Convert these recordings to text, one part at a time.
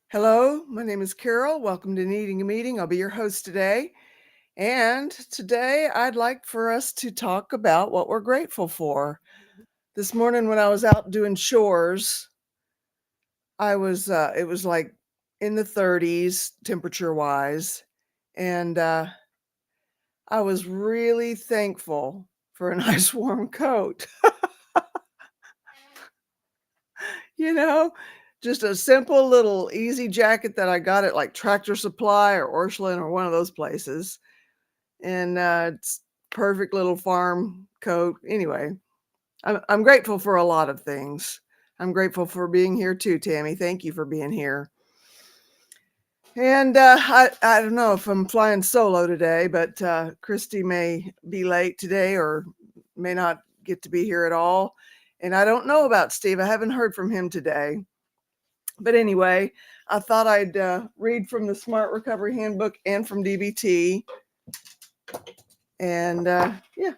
Hello, my name is Carol. Welcome to Needing a Meeting. I'll be your host today. And today I'd like for us to talk about what we're grateful for. This morning when I was out doing chores, it was like in the 30s temperature wise. And I was really thankful for a nice warm coat. you know, just a simple little easy jacket that I got at like Tractor Supply or Orscheln or one of those places. And it's perfect little farm coat. Anyway, I'm grateful for a lot of things. I'm grateful for being here too, Tammy. Thank you for being here. And I don't know if I'm flying solo today, but Christy may be late today or may not get to be here at all. And I don't know about Steve. I haven't heard from him today. But anyway, I thought I'd read from the Smart Recovery Handbook and from DBT. And yeah,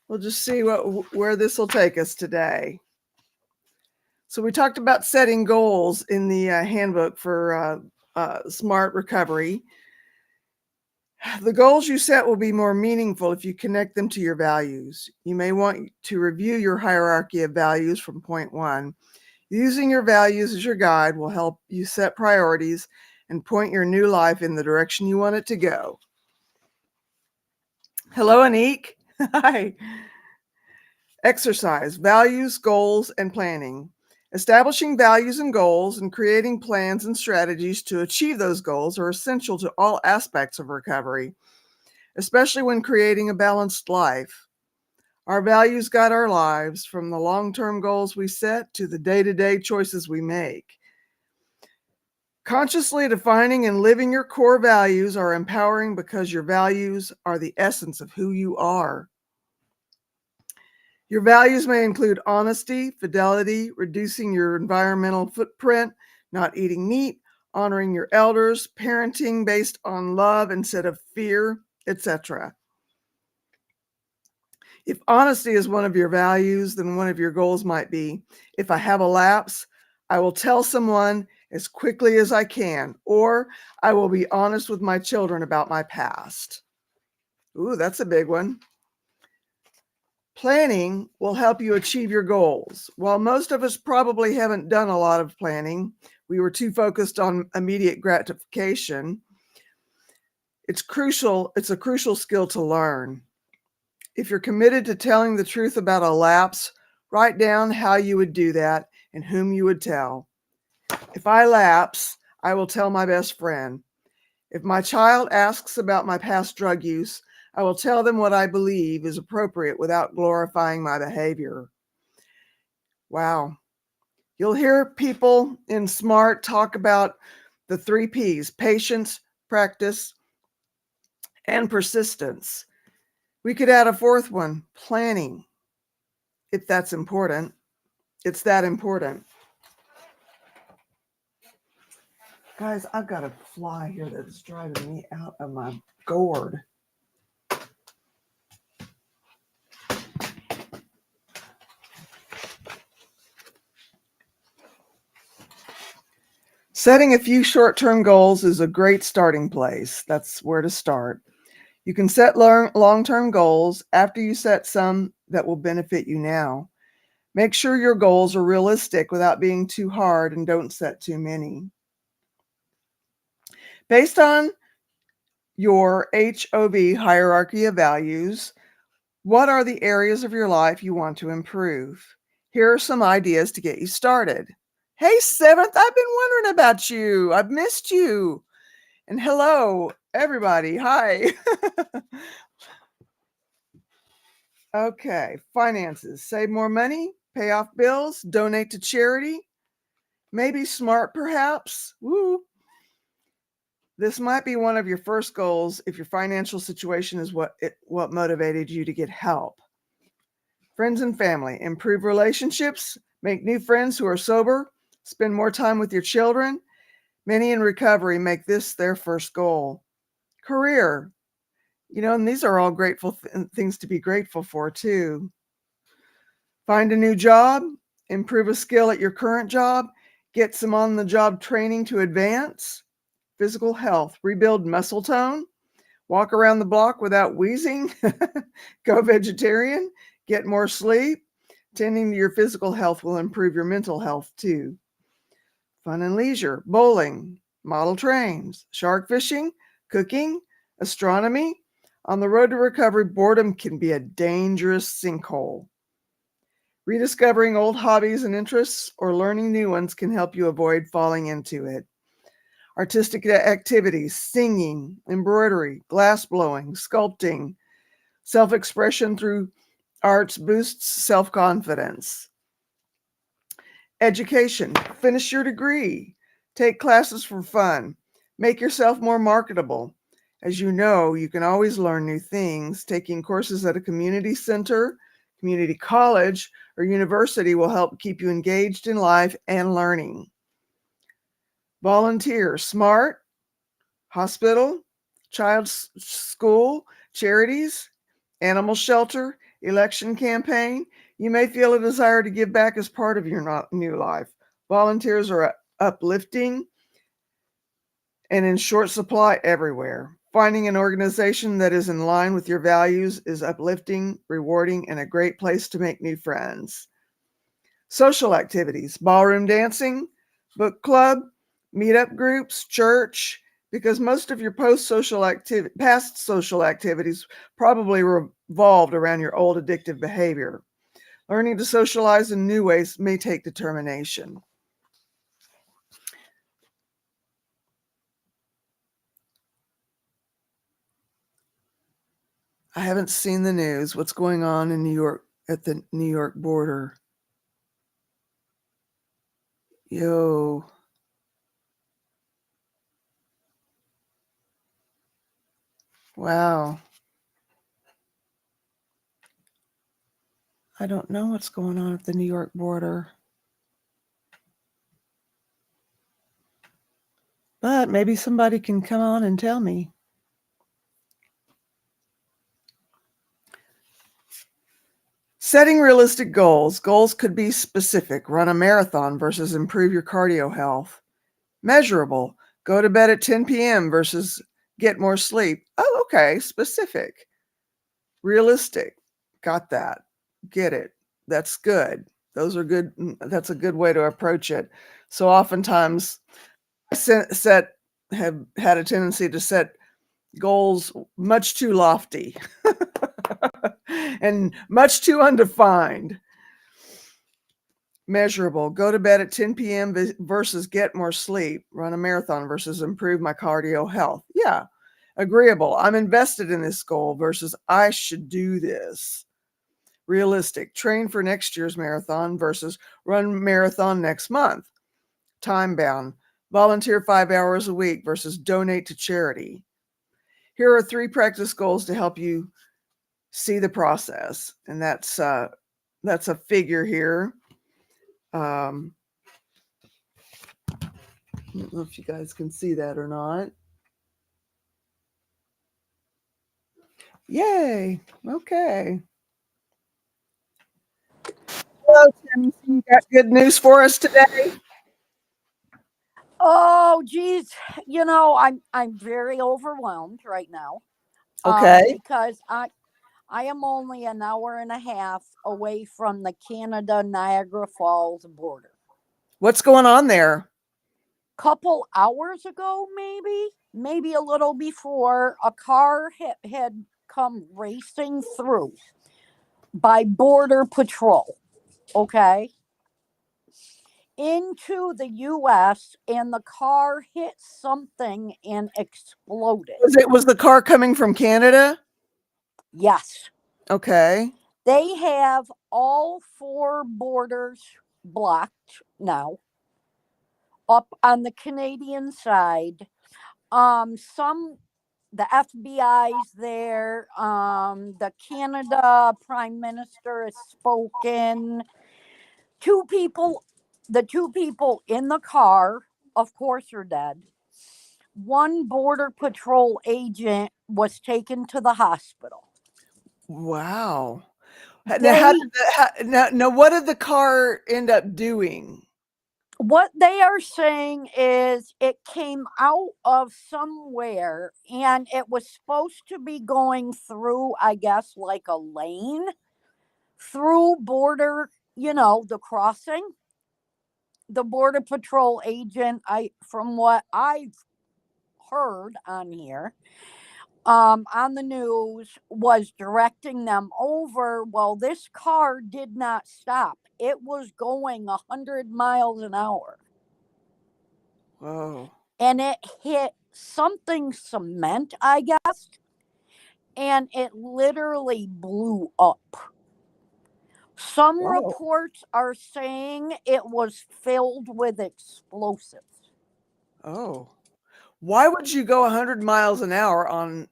we'll just see where this will take us today. So we talked about setting goals in the handbook for Smart Recovery. The goals you set will be more meaningful if you connect them to your values. You may want to review your hierarchy of values from point 1. Using your values as your guide will help you set priorities and point your new life in the direction you want it to go. Hello, Anik. Hi. Exercise, values, goals, and planning. Establishing values and goals and creating plans and strategies to achieve those goals are essential to all aspects of recovery, especially when creating a balanced life. Our values guide our lives from the long-term goals we set to the day-to-day choices we make. Consciously defining and living your core values are empowering because your values are the essence of who you are. Your values may include honesty, fidelity, reducing your environmental footprint, not eating meat, honoring your elders, parenting based on love instead of fear, etc. If honesty is one of your values, then one of your goals might be, if I have a lapse, I will tell someone as quickly as I can, or I will be honest with my children about my past. Ooh, that's a big one. Planning will help you achieve your goals. While most of us probably haven't done a lot of planning, we were too focused on immediate gratification. It's a crucial skill to learn. If you're committed to telling the truth about a lapse, write down how you would do that and whom you would tell. If I lapse, I will tell my best friend. If my child asks about my past drug use, I will tell them what I believe is appropriate without glorifying my behavior. Wow. You'll hear people in SMART talk about the 3 Ps: patience, practice, and persistence. We could add a 4th one, planning, if that's important. It's that important. Guys, I've got a fly here that's driving me out of my gourd. Setting a few short-term goals is a great starting place. That's where to start. You can set long-term goals after you set some that will benefit you now. Make sure your goals are realistic without being too hard, and don't set too many. Based on your HOV hierarchy of values, what are the areas of your life you want to improve? Here are some ideas to get you started. Hey, 7th, I've been wondering about you. I've missed you. And hello, everybody. Hi. Okay, finances. Save more money, pay off bills, donate to charity. Maybe smart, perhaps. Woo. This might be one of your first goals if your financial situation is what motivated you to get help. Friends and family. Improve relationships, make new friends who are sober, spend more time with your children. Many in recovery make this their first goal. Career. And these are all grateful things to be grateful for too. Find a new job, improve a skill at your current job, Get some on-the-job training to advance physical health, rebuild muscle tone, walk around the block without wheezing, go vegetarian, get more sleep. Tending to your physical health will improve your mental health too. Fun and leisure, bowling, model trains, shark fishing, cooking, astronomy. On the road to recovery, boredom can be a dangerous sinkhole. Rediscovering old hobbies and interests or learning new ones can help you avoid falling into it. Artistic activities, singing, embroidery, glass blowing, sculpting, self-expression through arts boosts self-confidence. Education, finish your degree, take classes for fun, make yourself more marketable. As you know, you can always learn new things. Taking courses at a community center, community college, or university will help keep you engaged in life and learning. Volunteer, SMART, hospital, child's school, charities, animal shelter, election campaign. You may feel a desire to give back as part of your new life. Volunteers are uplifting and in short supply everywhere. Finding an organization that is in line with your values is uplifting, rewarding, and a great place to make new friends. Social activities, ballroom dancing, book club, meetup groups, church, because most of your past social activities probably revolved around your old addictive behavior. Learning to socialize in new ways may take determination. I haven't seen the news. What's going on in New York at the New York border? Yo. Wow. I don't know what's going on at the New York border. But maybe somebody can come on and tell me. Setting realistic goals. Goals could be specific. Run a marathon versus improve your cardio health. Measurable. Go to bed at 10 p.m. versus get more sleep. Oh, okay. Specific. Realistic. Got that. Get it. That's good. Those are good. That's a good way to approach it. So oftentimes I have had a tendency to set goals much too lofty and much too undefined. Measurable. Go to bed at 10 p.m. versus get more sleep. Run a marathon versus improve my cardio health. Yeah. Agreeable. I'm invested in this goal versus I should do this. Realistic. Train for next year's marathon versus run marathon next month. Time bound. Volunteer 5 hours a week versus donate to charity. Here are 3 practice goals to help you see the process. And that's a figure here. I don't know if you guys can see that or not. Yay. Okay. Hello, Tim. You got good news for us today? Oh, geez, I'm very overwhelmed right now. Okay. Because I am only an hour and a half away from the Canada Niagara Falls border. What's going on there? Couple hours ago, maybe a little before, a car had come racing through by border patrol. Okay. Into the US, and the car hit something and exploded. Was the car coming from Canada? Yes. Okay. They have all 4 borders blocked now up on the Canadian side. The FBI's there. The Canada Prime Minister has spoken. The 2 people in the car, of course, are dead. 1 border patrol agent was taken to the hospital. Wow. They Now, what did the car end up doing? What they are saying is it came out of somewhere and it was supposed to be going through, I guess, like a lane through border, the crossing. The border patrol agent, from what I've heard on here, on the news, was directing them over. Well, this car did not stop. It was going 100 miles an hour. Whoa. And it hit something cement, I guess, and it literally blew up. Some Whoa. reports are saying it was filled with explosives. Oh. Why would you go 100 miles an hour on,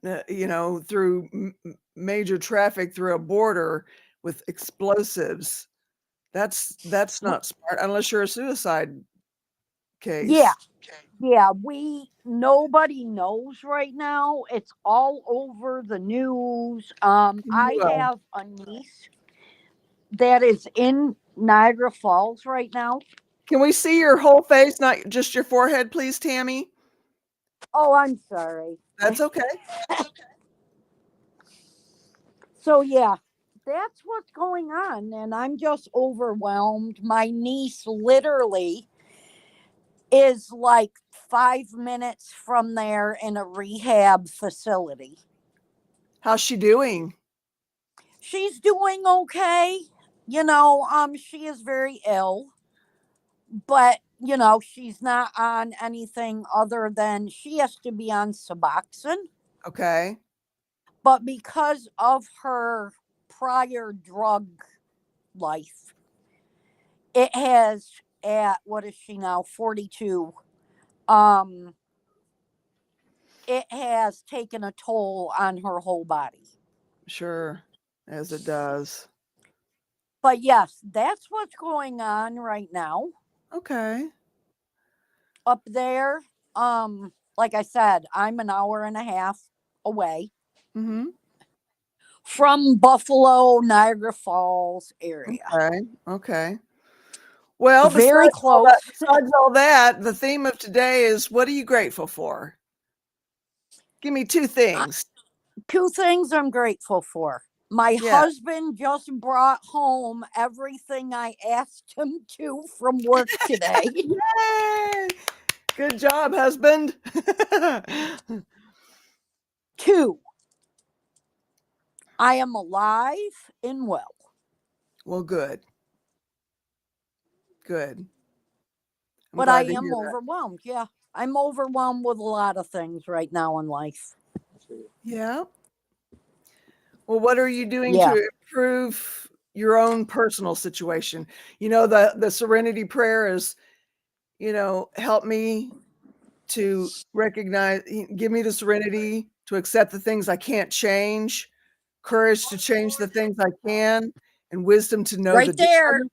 through major traffic through a border with explosives? That's not smart unless you're a suicide Yeah, case. yeah, nobody knows right now. It's all over the news. I Well, have a niece that is in Niagara Falls right now. can we see your whole face, not just your forehead, please, Tammy? Oh, I'm sorry. That's okay. So yeah, that's what's going on, and I'm just overwhelmed. My niece literally is like 5 minutes from there in a rehab facility. How's she doing? She's doing okay. She is very ill, but she's not on anything other than she has to be on Suboxone. Okay. But because of her prior drug life, it has, at what is she now, 42, um it has taken a toll on her whole body. Sure. As it does. But yes, that's what's going on right now Okay. up there. Like I said, I'm an hour and a half away Mm-hmm. from Buffalo, Niagara Falls area. Okay. Okay. Well, Very close. besides all that, the theme of today is what are you grateful for? Give me two Uh, things. Two things I'm grateful for. My Yeah. husband just brought home everything I asked him to from work today. Yay! Good job, husband. Two, I am alive and well. Well, good. Good. I'm But I glad to am hear that. overwhelmed. Yeah. I'm overwhelmed with a lot of things right now in life. Yeah. Well, what are you doing Yeah. to improve your own personal situation? The serenity prayer is, help me to recognize, give me the serenity to accept the things I can't change, courage to change the things I can, and wisdom to know the Right there. difference.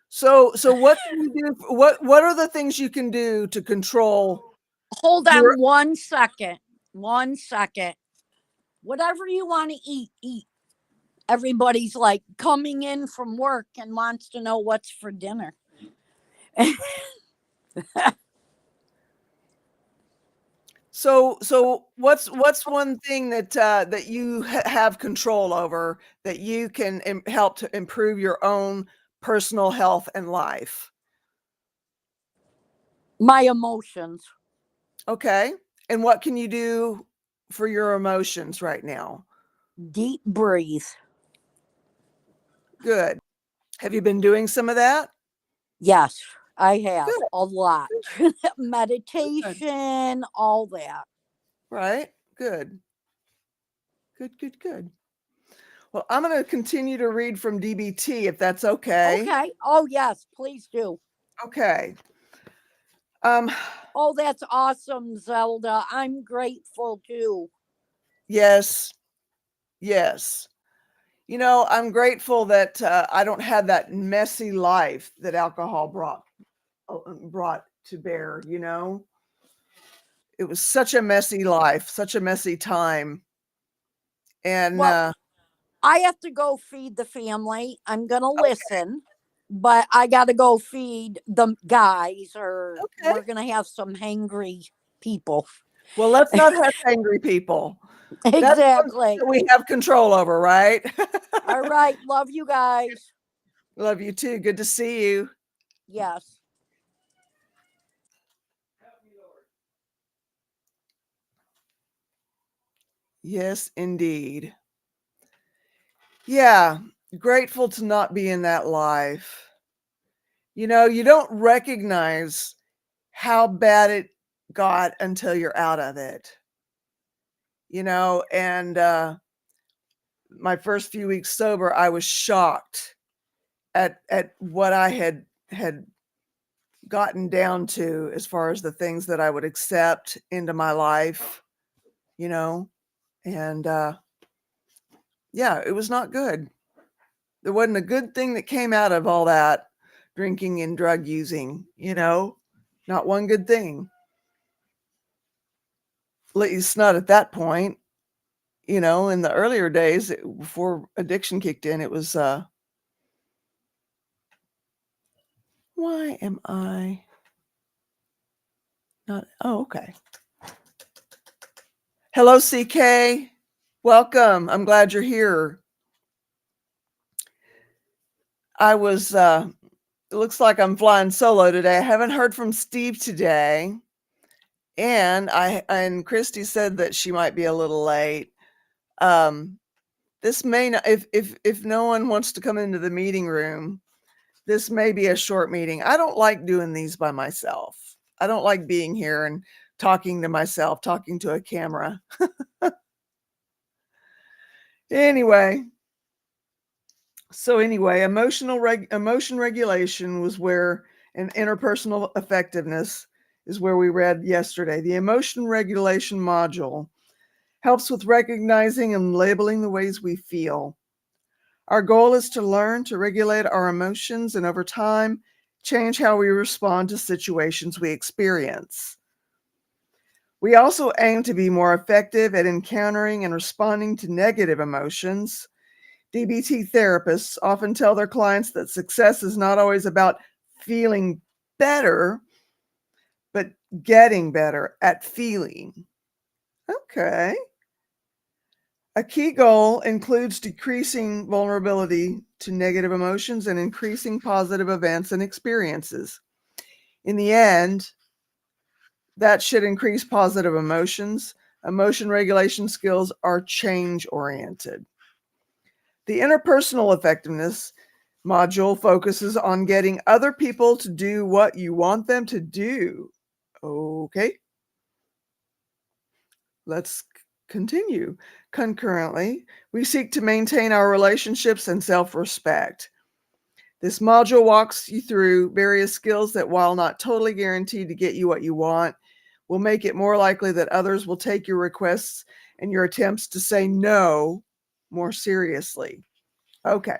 So what can you do? What are the things you can do to control Hold your on 1 second. 1 second. Whatever you want to eat, eat. Everybody's like coming in from work and wants to know what's for dinner. so what's one thing that you have control over that you can help to improve your own personal health and life? My emotions. Okay. And what can you do for your emotions right now? Deep breathe. Good. Have you been doing some of that? Yes, I have Good. a lot. Good. Meditation, all that. Right? Good. Good, good, good. Well, I'm going to continue to read from DBT if that's okay. Okay. Oh, yes, please do. Okay. Um, Oh, that's awesome, Zelda. I'm grateful too. yes. Yes. I'm grateful that I don't have that messy life that alcohol brought to bear. It was such a messy life, such a messy time. And Well, I have to go feed the family. I'm going to okay, listen. but I got to go feed the guys, or Okay. we're going to have some hangry people. Well, let's not have angry people. That's something Exactly. that we have control over, right? All right. Love you guys. Love you too. Good to see you. Yes. Yes, indeed. Yeah, grateful to not be in that life. You don't recognize how bad it got until you're out of it. And my first few weeks sober, I was shocked at what I had gotten down to as far as the things that I would accept into my life, you know, and yeah, it was not good. There wasn't a good thing that came out of all that drinking and drug using, not one good thing. At least not at that point. In the earlier days before addiction kicked in, it was, why am I not? Oh, okay. Hello, CK. Welcome. I'm glad you're here. It looks like I'm flying solo today. I haven't heard from Steve today. And Christy said that she might be a little late. This may not, if no one wants to come into the meeting room, this may be a short meeting. I don't like doing these by myself. I don't like being here and talking to myself, talking to a camera. Anyway, emotion regulation was where, and interpersonal effectiveness is where we read yesterday. The emotion regulation module helps with recognizing and labeling the ways we feel. Our goal is to learn to regulate our emotions and over time, change how we respond to situations we experience. We also aim to be more effective at encountering and responding to negative emotions. DBT therapists often tell their clients that success is not always about feeling better, but getting better at feeling. Okay. A key goal includes decreasing vulnerability to negative emotions and increasing positive events and experiences. In the end, that should increase positive emotions. Emotion regulation skills are change oriented. The interpersonal effectiveness module focuses on getting other people to do what you want them to do. Okay. Let's continue. Concurrently, we seek to maintain our relationships and self-respect. This module walks you through various skills that, while not totally guaranteed to get you what you want, will make it more likely that others will take your requests and your attempts to say no more seriously. Okay.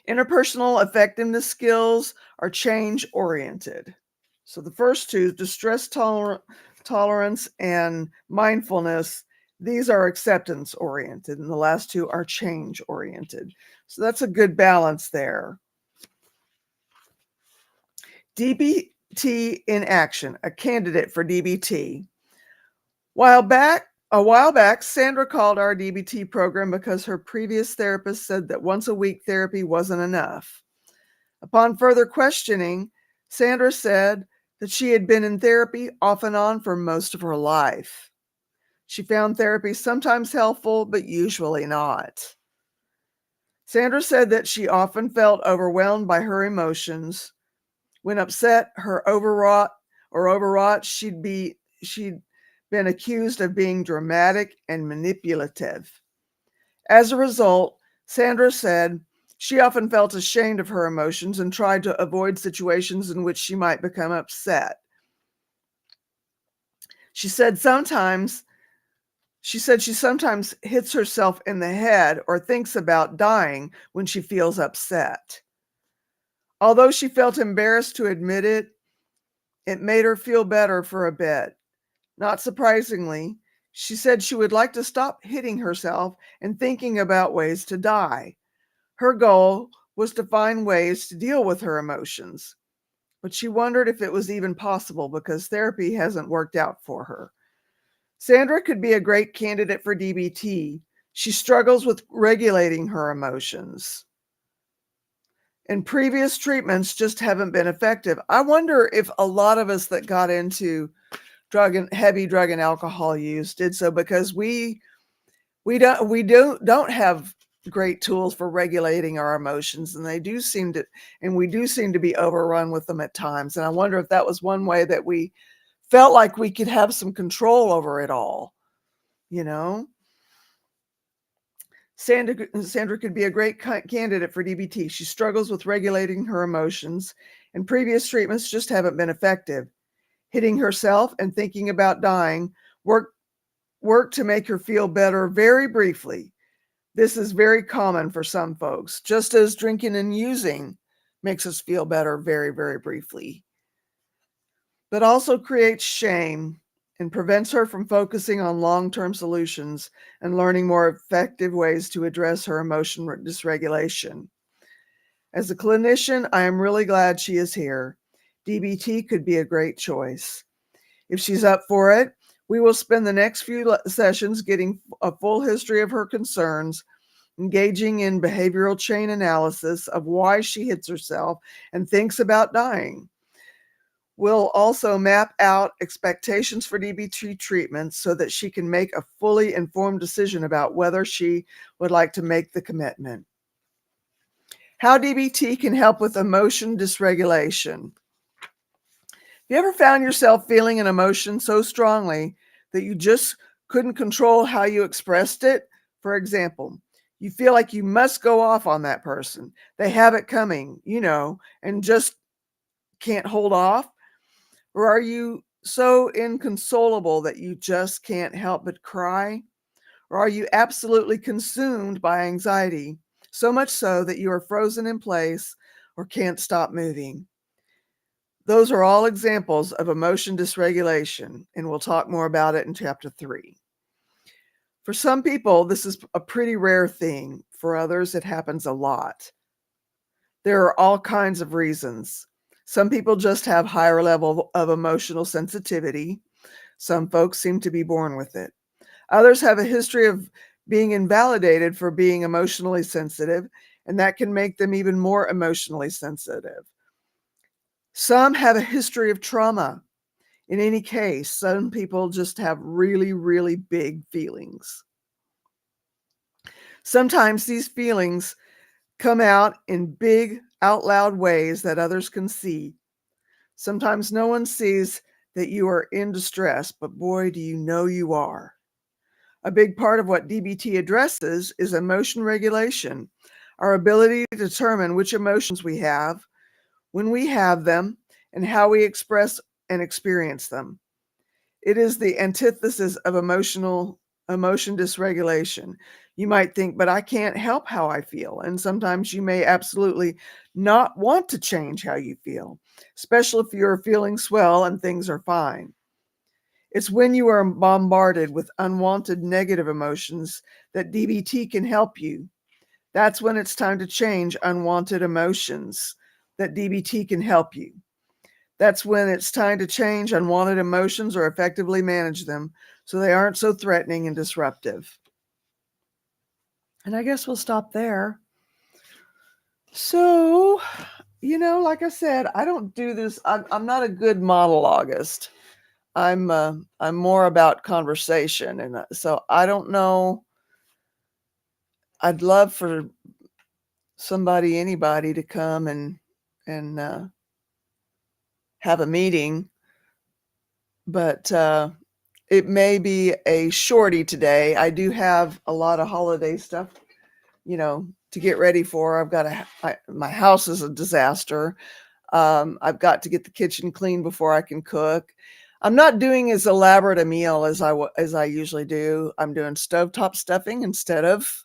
Interpersonal effectiveness skills are change-oriented. So the first two, distress tolerance and mindfulness, these are acceptance-oriented, and the last two are change-oriented. So that's a good balance there. DBT in action, a candidate for DBT. A while back, Sandra called our DBT program because her previous therapist said that once a week therapy wasn't enough. Upon further questioning, Sandra said that she had been in therapy off and on for most of her life. She found therapy sometimes helpful, but usually not. Sandra said that she often felt overwhelmed by her emotions. When upset, overwrought, she'd been accused of being dramatic and manipulative. As a result, Sandra said she often felt ashamed of her emotions and tried to avoid situations in which she might become upset. She said she sometimes hits herself in the head or thinks about dying when she feels upset. Although she felt embarrassed to admit it, it made her feel better for a bit. Not surprisingly, she said she would like to stop hitting herself and thinking about ways to die. Her goal was to find ways to deal with her emotions, but she wondered if it was even possible because therapy hasn't worked out for her. Sandra could be a great candidate for DBT. She struggles with regulating her emotions, and previous treatments just haven't been effective. I wonder if a lot of us that got into heavy drug and alcohol use did so because we don't have great tools for regulating our emotions, and we do seem to be overrun with them at times. And I wonder if that was one way that we felt like we could have some control over it all, you know. Sandra could be a great candidate for DBT. She struggles with regulating her emotions, and previous treatments just haven't been effective. Hitting herself and thinking about dying work to make her feel better very briefly. This is very common for some folks, just as drinking and using makes us feel better very, very briefly, but also creates shame and prevents her from focusing on long-term solutions and learning more effective ways to address her emotion dysregulation. As a clinician, I am really glad she is here. DBT could be a great choice. If she's up for it, we will spend the next few sessions getting a full history of her concerns, engaging in behavioral chain analysis of why she hits herself and thinks about dying. We'll also map out expectations for DBT treatment so that she can make a fully informed decision about whether she would like to make the commitment. How DBT can help with emotion dysregulation. Have you ever found yourself feeling an emotion so strongly that you just couldn't control how you expressed it? For example, you feel like you must go off on that person. They have it coming, and just can't hold off. Or are you so inconsolable that you just can't help but cry? Or are you absolutely consumed by anxiety, so much so that you are frozen in place or can't stop moving? Those are all examples of emotion dysregulation, and we'll talk more about it in chapter 3. For some people, this is a pretty rare thing. For others, it happens a lot. There are all kinds of reasons. Some people just have higher level of emotional sensitivity. Some folks seem to be born with it. Others have a history of being invalidated for being emotionally sensitive, and that can make them even more emotionally sensitive. Some have a history of trauma. In any case, some people just have really, really big feelings. Sometimes these feelings come out in big, out loud ways that others can see. Sometimes no one sees that you are in distress, but boy, do you know you are. A big part of what DBT addresses is emotion regulation, our ability to determine which emotions we have, when we have them, and how we express and experience them. It is the antithesis of emotion dysregulation. You might think, but I can't help how I feel. And sometimes you may absolutely not want to change how you feel, especially if you're feeling swell and things are fine. It's when you are bombarded with unwanted negative emotions that DBT can help you. That's when it's time to change unwanted emotions that DBT can help you. That's when it's time to change unwanted emotions or effectively manage them so they aren't so threatening and disruptive. And I guess we'll stop there. So, like I said, I don't do this. I'm not a good monologuist. I'm more about conversation, and so I don't know. I'd love for anybody to come and have a meeting, but it may be a shorty today. I do have a lot of holiday stuff, to get ready for. My house is a disaster. I've got to get the kitchen clean before I can cook. I'm not doing as elaborate a meal as I usually do. I'm doing stovetop stuffing instead of,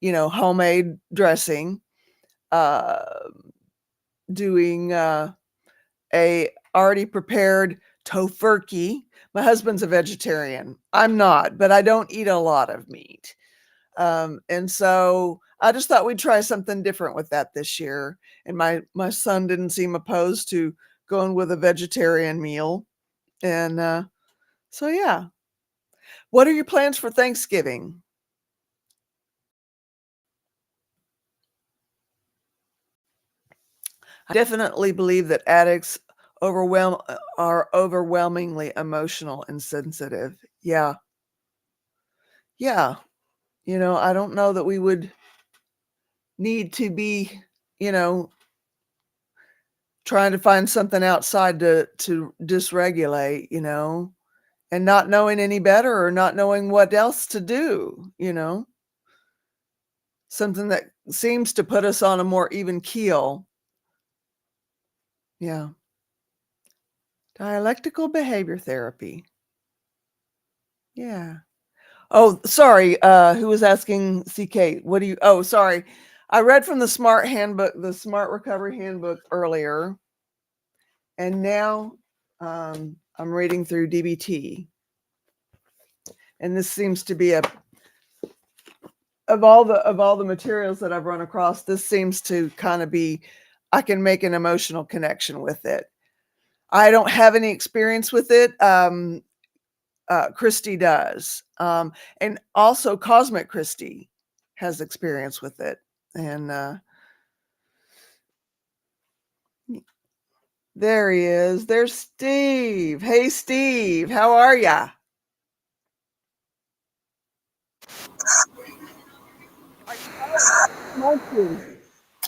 homemade dressing. Uh, doing a already prepared tofurkey. My husband's a vegetarian. I'm not, but I don't eat a lot of meat. And so I just thought we'd try something different with that this year. And my son didn't seem opposed to going with a vegetarian meal. And so yeah. What are your plans for Thanksgiving? I definitely believe that addicts are overwhelmingly emotional and sensitive. Yeah. Yeah. I don't know that we would need to be, you know, trying to find something outside to dysregulate, and not knowing any better or not knowing what else to do, something that seems to put us on a more even keel. Yeah. Dialectical behavior therapy. Yeah. Oh, sorry. Who was asking CK? Oh, sorry. I read from the Smart Handbook, the Smart Recovery Handbook earlier. And now I'm reading through DBT. And this seems to be of all the materials that I've run across, this seems to kind of be, I can make an emotional connection with it. I don't have any experience with it. Christy does. And also Cosmic Christy has experience with it. And there he is. There's Steve. Hey, Steve, how are ya?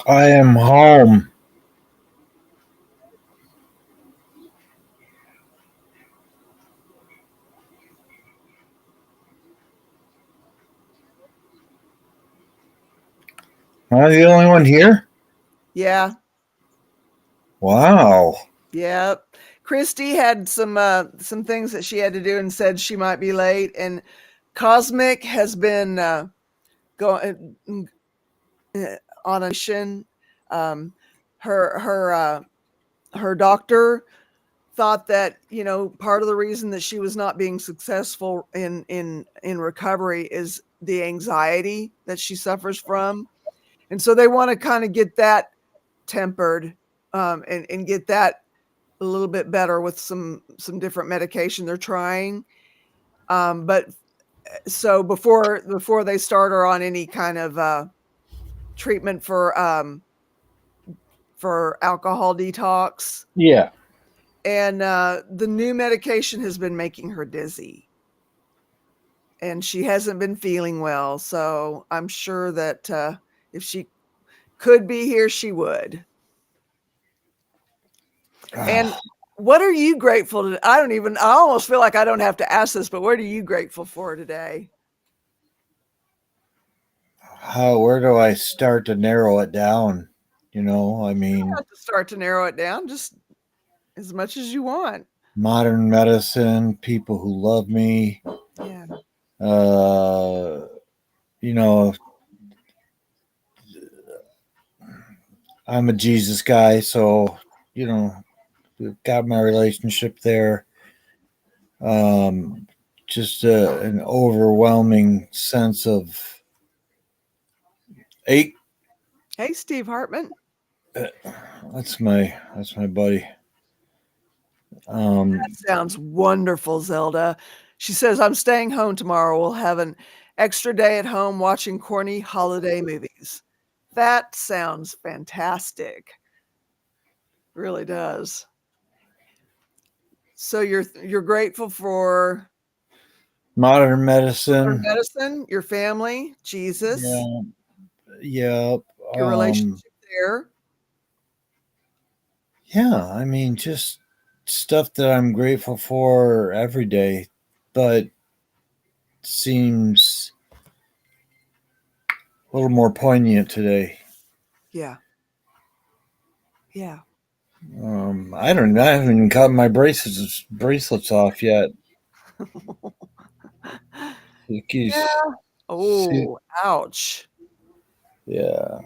I am home. Am I the only one here? Yeah. Wow. Yep. Christy had some things that she had to do and said she might be late. And Cosmic has been going on a mission. Her doctor thought that part of the reason that she was not being successful in recovery is the anxiety that she suffers from, and so they want to kind of get that tempered, and get that a little bit better with some different medication they're trying. But so before they start her on any kind of treatment for alcohol detox. Yeah. And the new medication has been making her dizzy. And she hasn't been feeling well. So I'm sure that if she could be here, she would. And what are you grateful to? I almost feel like I don't have to ask this, but what are you grateful for today? Where do I start to narrow it down? I mean, You have to start to narrow it down just as much as you want. modern medicine, people who love me. Yeah. You know, I'm a Jesus guy, so got my relationship there. Just an overwhelming sense of ache. Hey, Steve Hartman. That's my buddy. That sounds wonderful, Zelda. She says, I'm staying home tomorrow. We'll have an extra day at home watching corny holiday movies. That sounds fantastic. Really does. So you're grateful for modern medicine. your family, Jesus, Yeah. your relationship there. Yeah. I mean, just stuff that I'm grateful for every day, but seems a little more poignant today. Yeah. Yeah. I haven't even cut my bracelets off yet. Yeah. Oh, ouch. Yeah.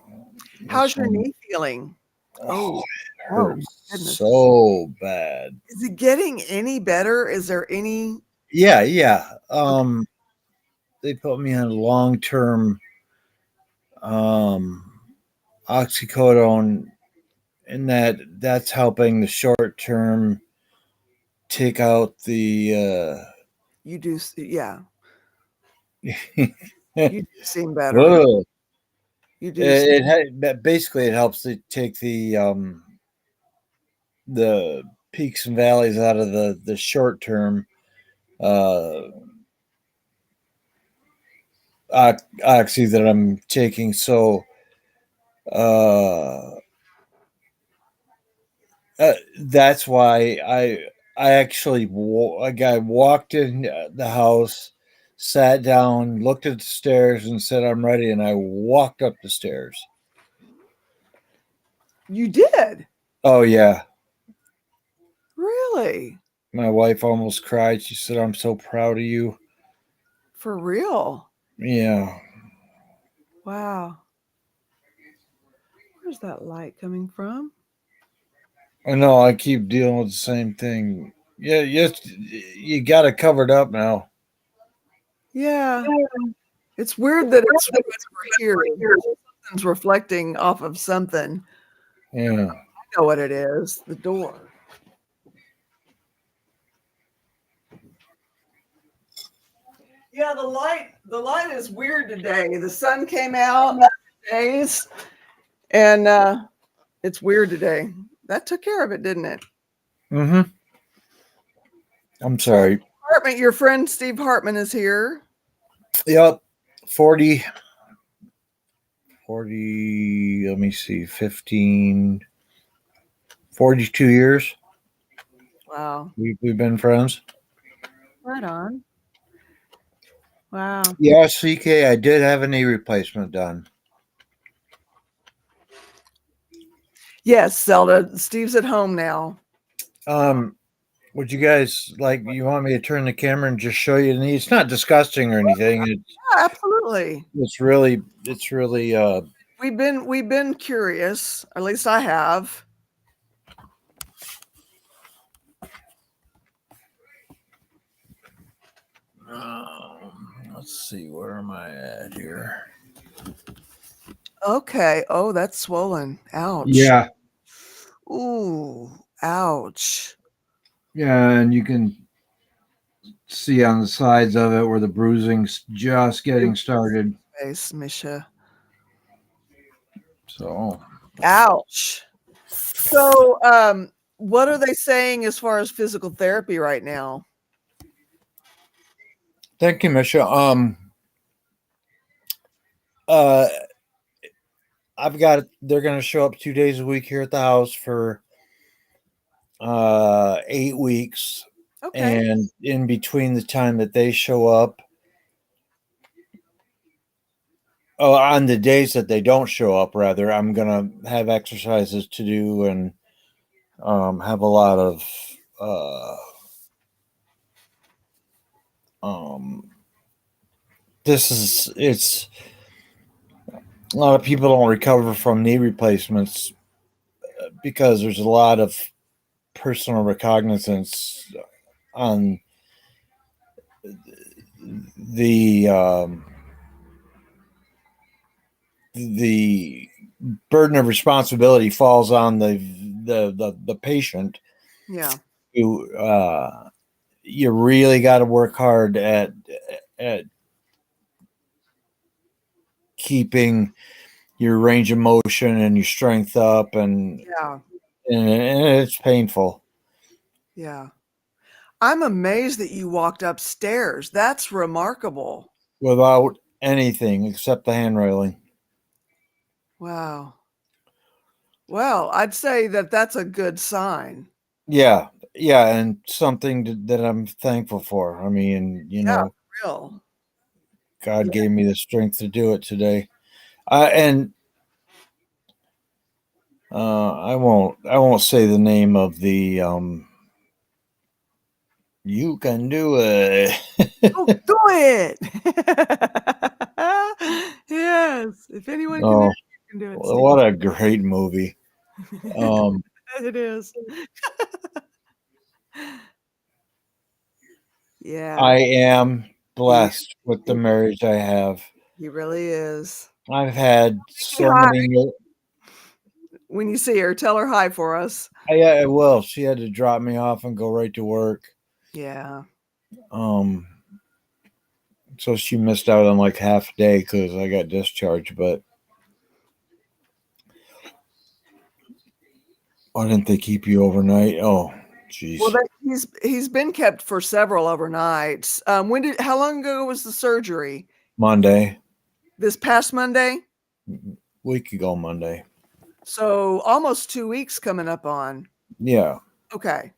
How's your knee feeling? Oh, it oh my hurts goodness. so bad. Is it getting any better? Is there any? Yeah. They put me on a long-term oxycodone, and that's helping the short term take out the You do, yeah. uh You do seem better. Ugh. You do. Seem, Basically it helps to take the peaks and valleys out of the short term uh oxy that I'm taking. So uh, that's why I actually I walked in the house, sat down, looked at the stairs, and said I'm ready, and I walked up the stairs. you did? Oh yeah, Really? my wife almost cried. She said, "I'm so proud of you." For real? Yeah, Wow. Where's that light coming from? I know. I keep dealing with the same thing. Yeah, yes, you got it covered up now. Yeah. It's weird that it's over here. Something's reflecting off of something. Yeah. I know what it is. The door. Yeah, the light is weird today. The sun came out days, and it's weird today. That took care of it, didn't it? Mm-hmm. I'm sorry. Hartman, your friend Steve Hartman is here. Yep. 40, let me see, 15, 42 years Wow. we've been friends. Right on. Wow. Yeah, CK, I did have a knee replacement done. Yes, Zelda. Steve's at home now. Would you guys like, you want me to turn the camera and just show you the knee? It's not disgusting or anything. Yeah, absolutely. It's really We've been curious. At least I have. let's see, where am I at here? Okay. Oh, that's swollen. Ouch. Yeah. Ooh. Ouch. Yeah, and you can see on the sides of it where the bruising's just getting started. Face, Misha. So Ouch. So, what are they saying as far as physical therapy right now? thank you, Misha. Uh they're gonna show up 2 days a week here at the house for 8 weeks. Okay. And in between the time that they show up, on the days that they don't show up, rather, I'm gonna have exercises to do and have a lot of uh, it's a lot of people don't recover from knee replacements because there's a lot of personal recognizance on the the burden of responsibility falls on the patient. Yeah. You really got to work hard at keeping your range of motion and your strength up, and Yeah. and it's painful Yeah. I'm amazed that you walked upstairs. That's remarkable. without anything except the hand railing. Wow. Well, I'd say that that's a good sign. Yeah, yeah, and something that I'm thankful for. I mean, Yeah, real. God Yeah. gave me the strength to do it today. And I won't say the name of the you can do it. Oh, do it. Yes. If anyone can do Oh, it, you can do it, Steve. what a great movie. Um, It is. Yeah. I am He, blessed with the marriage I have. he really is. I've had Say so hi many. when you see her. Tell her hi for us. I will. She had to drop me off and go right to work. Yeah. Um, so she missed out on like half a day because I got discharged. But why didn't they keep you overnight? Oh, Well, jeez. he's been kept for several overnights. How long ago was the surgery? Monday, This past Monday? week ago, Monday. So almost 2 weeks coming up on. Yeah, Okay.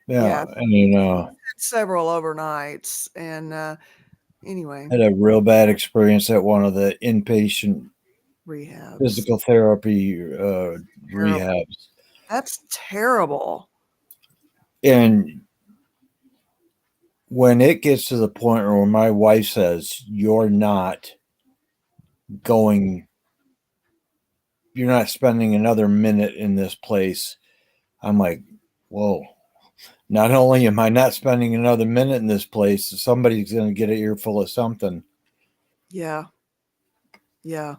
yeah. Yeah. And Several overnights. And anyway, had a real bad experience at one of the inpatient rehabs. physical therapy Terrible. rehabs. That's terrible. And when it gets to the point where my wife says, going, you're not spending another minute in this place, I'm like, whoa. Not only am I not spending another minute in this place, somebody's going to get an earful of something. Yeah. Yeah.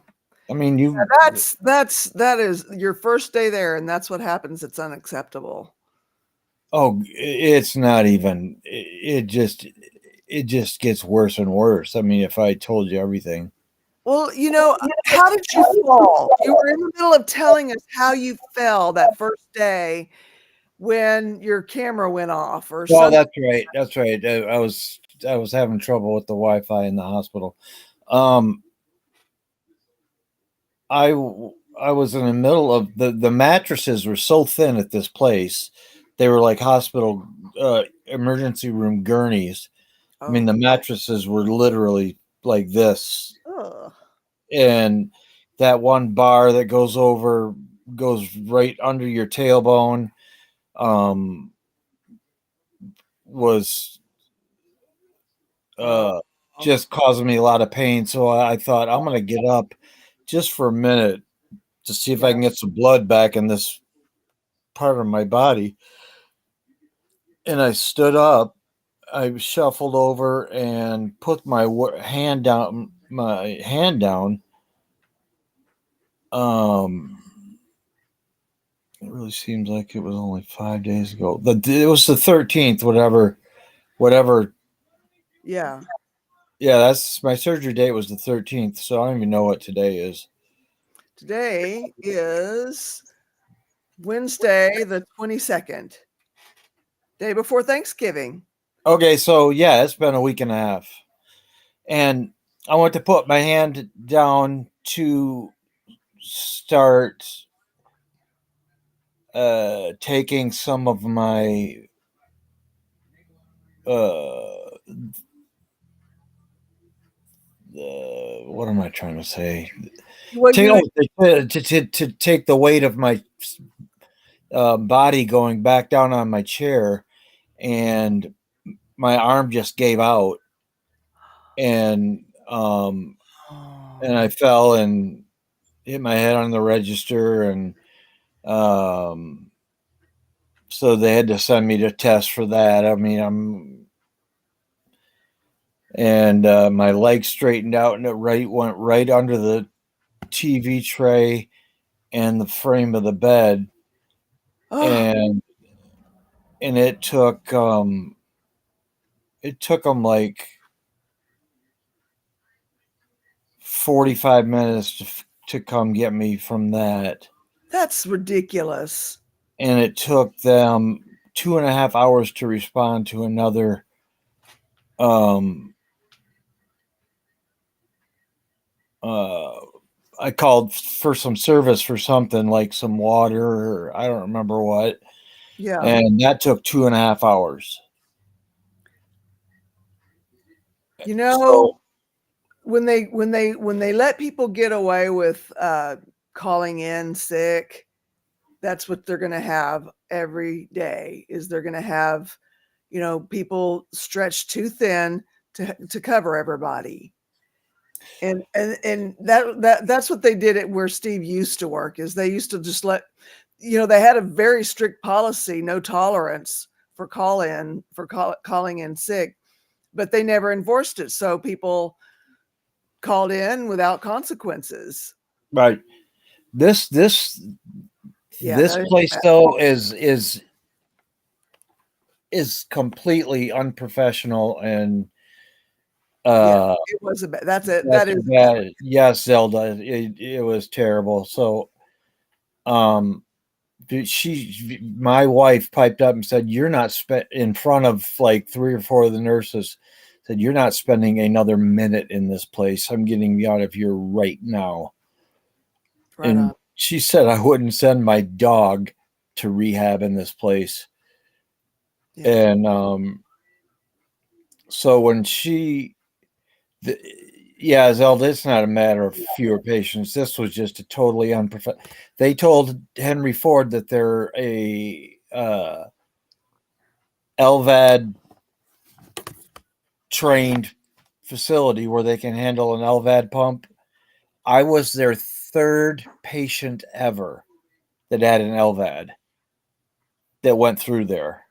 I mean, That is your first day there, and that's what happens. It's unacceptable. oh, it's not even, it just gets worse and worse. I mean, if I told you everything. Well, how did you fall? You were in the middle of telling us how you fell that first day when your camera went off or Well, something. that's right. That's right. I was having trouble with the Wi-Fi in the hospital. Um, I I was in the middle of the mattresses were so thin at this place. They were like hospital emergency room gurneys. I mean, Oh, the mattresses were literally like this, ugh. and that one bar that goes right under your tailbone um, was Oh, uh, just causing me a lot of pain. So I thought I'm going to get up just for a minute to see if I yeah. can get some blood back in this part of my body. And I stood up. I shuffled over and put my hand down. My hand down. Um, it really seems like it was only 5 days ago. It was the 13th. Whatever. Yeah. Yeah, that's my surgery date was the 13th. So I don't even know what today is. Today is Wednesday, the 22nd, day before Thanksgiving. Okay, so yeah, it's been a week and a half. And I went to put my hand down to start taking some of my uh, what am I trying to say? Well, Take, to take the weight of my body going back down on my chair, and my arm just gave out, and and I fell and hit my head on the register, and so they had to send me to test for that. I mean, my leg straightened out and it went right under the TV tray and the frame of the bed, oh, and it took them like 45 minutes to come get me from that, that's ridiculous. and it took them 2.5 hours to respond to another um uh I called for some service for something like some water or I don't remember what, Yeah. and that took 2.5 hours. You know, So when they let people get away with calling in sick, that's what they're going to have every day. Is they're going to have, people stretched too thin to cover everybody. And that's what they did at where Steve used to work. Is they used to just they had a very strict policy, no tolerance for calling in sick, but they never enforced it. So people called in without consequences. Right. This Yeah, this that is place bad. though is completely unprofessional and Yeah, uh it was a bad. That's it. That that's is a bad. bad. Yes, Zelda. It was terrible. So um my wife piped up and said, "You're not in front of like 3 or 4 of the nurses." Said, "You're not spending another minute in this place. I'm getting you out of here right now." Right And on. she said, "I wouldn't send my dog to rehab in this place." Yeah. And so when the, yeah, Zelda, it's not a matter of fewer patients. This was just a totally unprofessional. They told Henry Ford that they're a LVAD trained facility where they can handle an LVAD pump. I was their third patient ever that had an LVAD that went through there,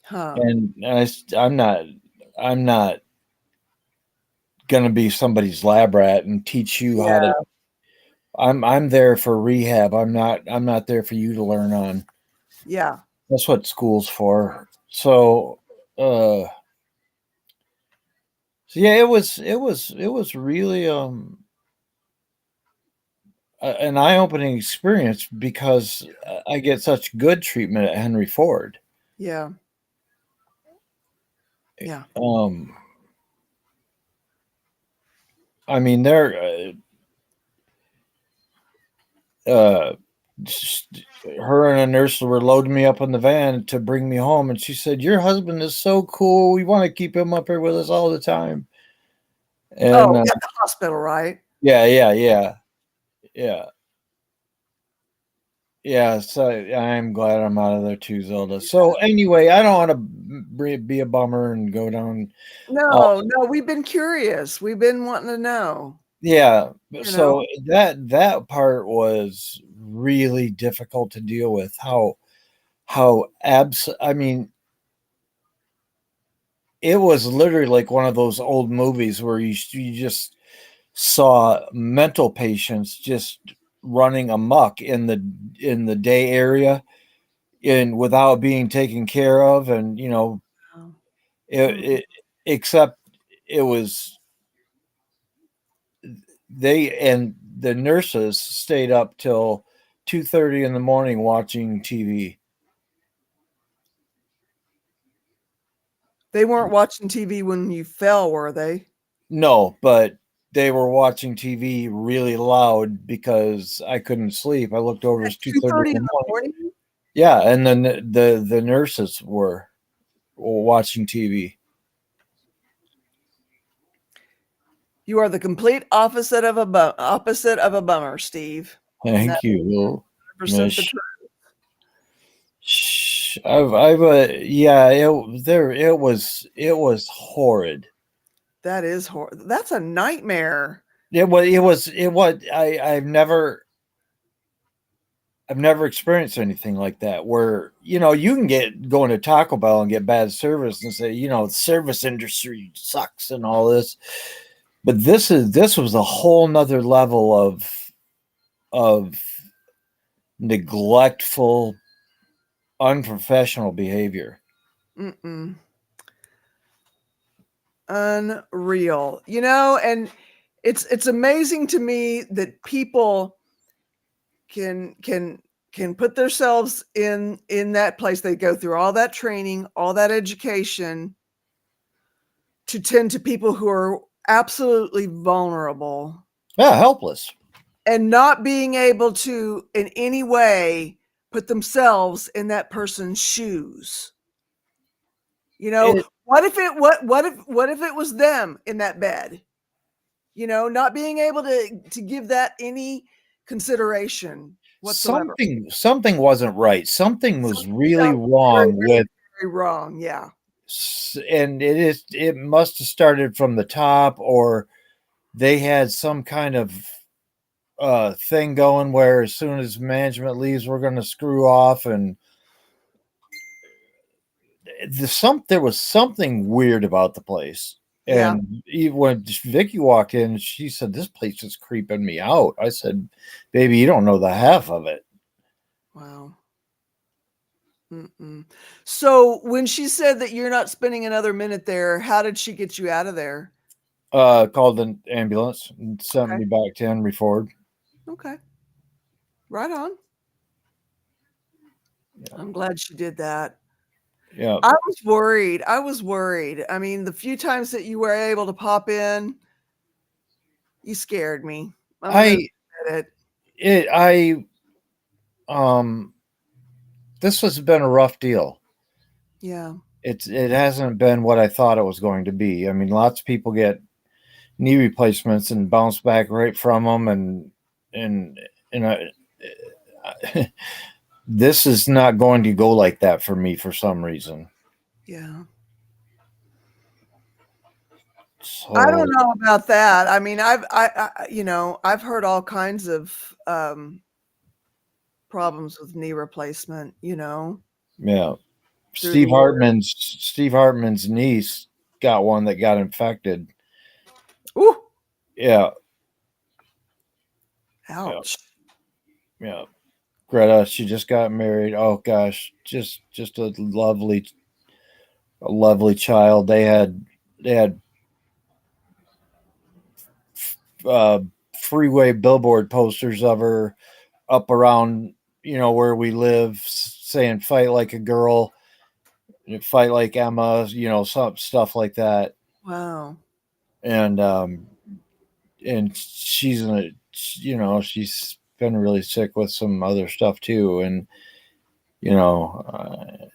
Huh. and I'm not going to be somebody's lab rat and teach you how to. Yeah. I'm there for rehab. I'm not there for you to learn on. Yeah. That's what school's for. So yeah, it was really an eye-opening experience because I get such good treatment at Henry Ford. Yeah. Yeah. Um, I mean, they're just, her and a nurse were loading me up in the van to bring me home, and she said, "Your husband is so cool. We want to keep him up here with us all the time." And Oh, at the hospital, right? yeah, yeah, yeah, yeah. Yeah, so I'm glad I'm out of there too, Zelda. So anyway, I don't want to be a bummer and go down. Uh, No, no, we've been curious. We've been wanting to know, yeah, you know. so that part was really difficult to deal with. I mean, it was literally like one of those old movies where you just saw mental patients just running amok in the day area and without being taken care of, and Oh, it, mm, it except it was they and the nurses stayed up till 2:30 in the morning watching TV. they weren't watching TV when you fell, were they? No, but they were watching TV really loud because I couldn't sleep. I looked over, At it's 2:30 2:30 in in the the morning. morning? Yeah, and then the nurses were watching TV. You are the complete opposite of a bummer, Steve. And Thank that's you, 100% the Miss. truth. Yeah, it was horrid. That is horrible. That's a nightmare. I've never experienced anything like that where you can go into Taco Bell and get bad service and say the service industry sucks and all this, but this was a whole nother level of neglectful, unprofessional behavior. Mm-mm. Unreal. And it's amazing to me that people can put themselves in that place. They go through all that training, all that education to tend to people who are absolutely vulnerable Yeah, helpless. and not being able to in any way put themselves in that person's shoes. It What if it was them in that bed? Not being able to give that any consideration whatsoever. something wasn't right. Something was Something really felt very, wrong very, with very wrong. Yeah. and it must have started from the top, or they had some kind of thing going where as soon as management leaves we're going to screw off, and there was something weird about the place. Yeah. And even when Vicky walked in, she said, "This place is creeping me out." I said, "Baby, you don't know the half of it." Wow. Mm-mm. So when she said that you're not spending another minute there, how did she get you out of there? Called an ambulance and sent Okay. me back to Henry Ford. Okay. Right on. Yeah. I'm glad she did that. Yeah. I was worried. I was worried. I mean, the few times that you were able to pop in, you scared me. I'm gonna I admit it. um this has been a rough deal. Yeah. It hasn't been what I thought it was going to be. I mean, lots of people get knee replacements and bounce back right from them, and and I, this is not going to go like that for me for some reason. Yeah. I So don't know about that. I mean, I've heard all kinds of problems with knee replacement, yeah, through the years. Steve Hartman's niece got one that got infected. Ooh, Yeah, yeah, ouch. yeah. Greta, she just got married. Oh gosh, just a lovely child. They had uh, freeway billboard posters of her up around where we live, saying "Fight like a girl," "Fight like Emma," some stuff like that. Wow. And she's in a, she's been really sick with some other stuff too, and you know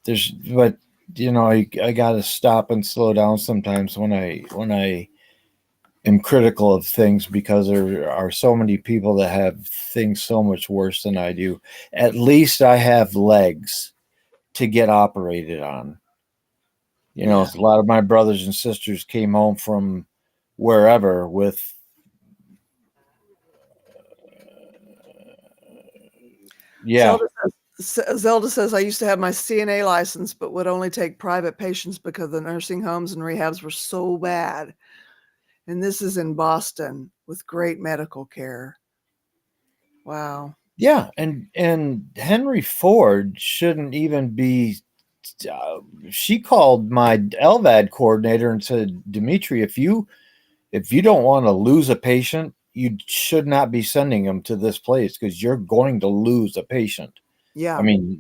there's but I gotta stop and slow down sometimes when I am critical of things, because there are so many people that have things so much worse than I do. At least I have legs to get operated on. Yeah. A lot of my brothers and sisters came home from wherever with yeah. Zelda says, I used to have my CNA license, but would only take private patients because the nursing homes and rehabs were so bad. And this is in Boston with great medical care. Wow. Yeah, and Henry Ford shouldn't even be. She called my LVAD coordinator and said, "Dimitri, if you don't want to lose a patient, you should not be sending them to this place, because you're going to lose a patient." I Yeah. mean,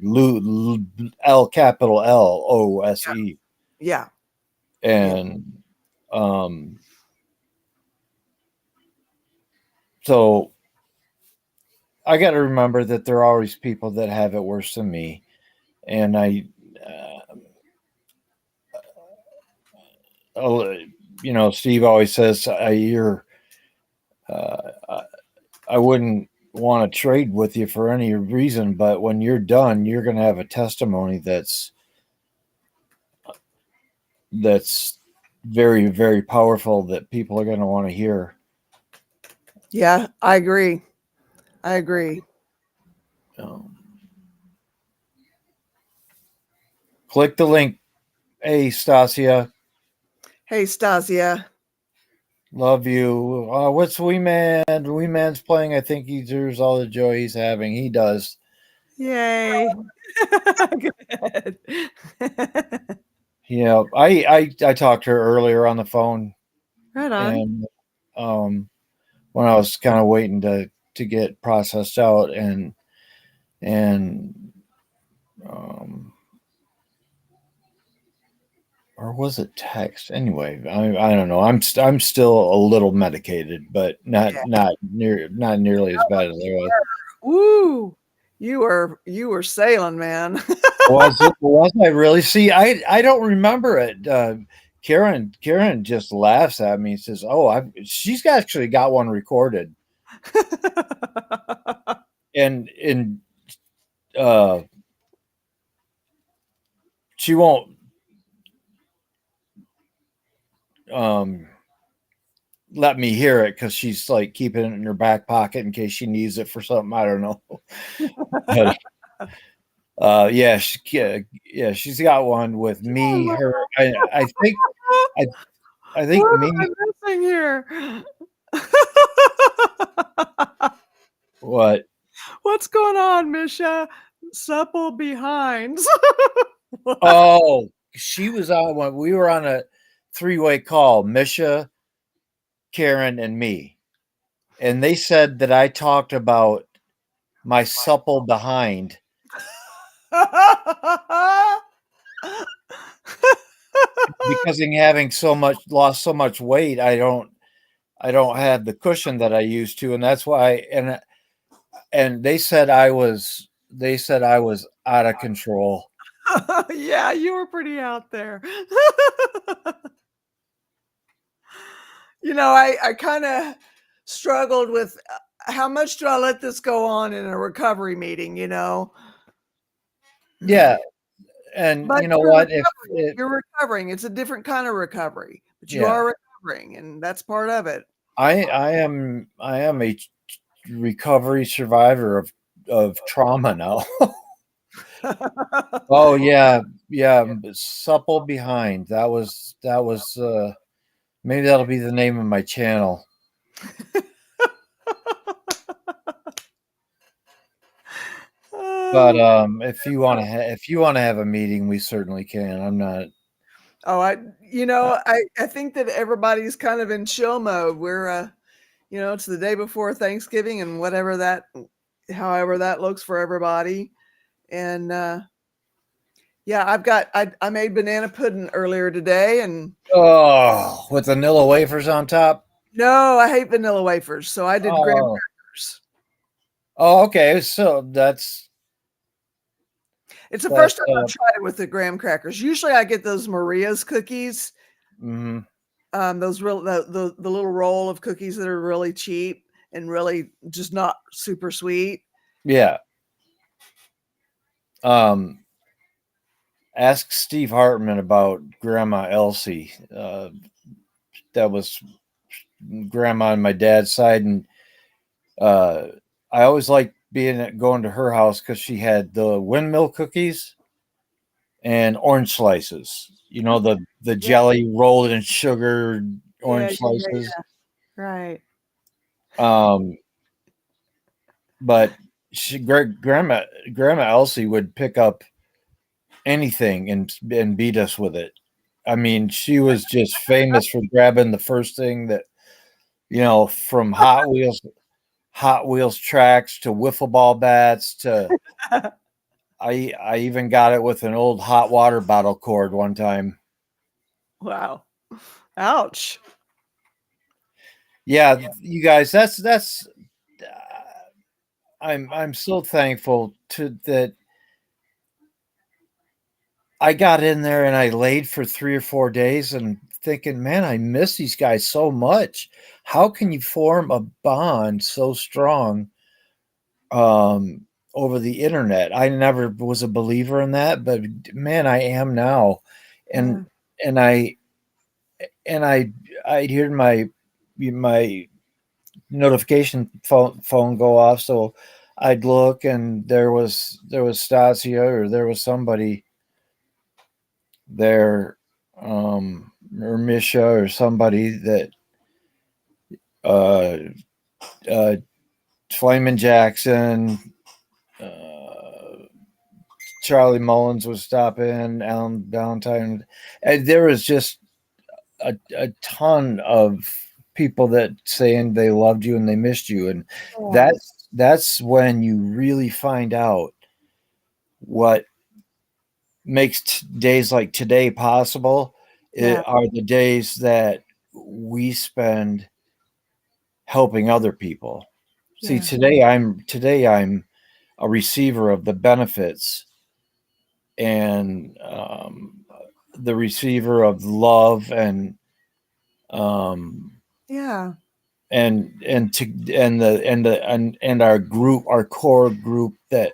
L capital LOSE, Yeah. Yeah. and um, so I got to remember that there are always people that have it worse than me, and uh, Steve always says, uh, I wouldn't want to trade with you for any reason, but when you're done, you're going to have a testimony that's very, very powerful that people are going to want to hear. Yeah. I agree. I agree. Click the link. Hey, Stasia, Hey, Stasia. love you. What's Wee Man? Wee Man's playing. I think he deserves all the joy he's having. He does. Yay. Good. I talked to her earlier on the phone, Right on. and when I was kind of waiting to get processed out, and um, or was it text? Anyway, I don't know. I'm still a little medicated, but not Yeah. not nearly as bad as I was. Woo. You were sailing, man. Was I really? See, I don't remember it. Karen just laughs at me and says, "Oh, she's actually got one recorded," and uh, she won't um let me hear it because she's like keeping it in her back pocket in case she needs it for something. I don't know. But yeah, yeah, she's got one with me. Her, I think I think What me. am I missing here? What? What's going on, Misha? Supple behinds. Oh, she was on when we were on a three-way call, Misha, Karen, and me. And they said that I talked about my supple behind because in having lost so much weight, I don't have the cushion that I used to, and that's why and they said I was out of control. Yeah, you were pretty out there. I kind of struggled with how much do I let this go on in a recovery meeting, Yeah, and But you know what? If it you're recovering. It's a different kind of recovery, but you Yeah, are recovering, and that's part of it. I am a recovery survivor of trauma now. Oh yeah, yeah, supple behind. That was maybe that'll be the name of my channel. But Oh, if you want to have a meeting, we certainly can. I'm not. oh, I, I think that everybody's kind of in chill mode. We're, it's the day before Thanksgiving and however that looks for everybody. And yeah, I made banana pudding earlier today, and oh, with vanilla wafers on top. no, I hate vanilla wafers, so I did graham Oh, crackers. oh, okay. So It's the that's first time I've tried it with the graham crackers. Usually, I get those Maria's cookies. mhm. Those real the little roll of cookies that are really cheap and really just not super sweet. Yeah. Um, Ask Steve Hartman about Grandma Elsie. That was grandma on my dad's side, and uh, I always liked going to her house because she had the windmill cookies and orange slices. You know, the Yeah, jelly rolled in sugar yeah, orange yeah, yeah, slices. yeah. Right. Um, but grandma Elsie would pick up anything and beat us with it. I mean, she was just famous for grabbing the first thing that from Hot Wheels tracks to wiffle ball bats to I even got it with an old hot water bottle cord one time. Wow. Ouch. Yeah, you guys, that's I'm so thankful to that I got in there and I laid for 3 or 4 days and thinking, man, I miss these guys so much. How can you form a bond so strong over the internet? I never was a believer in that, but man, I am now. Yeah. And and I'd hear my notification phone go off, so I'd look and there was Stasia or there was somebody there, or Misha or somebody that uh uh Flamin' Jackson, uh Charlie Mullins was stopping, Alan Valentine, and there was just a ton of people that saying they loved you and they missed you, and Yeah. that's when you really find out what makes days like today possible. Yeah. Are the days that we spend helping other people. See, Yeah. today I'm a receiver of the benefits and the receiver of love um, Yeah. and our group, our core group that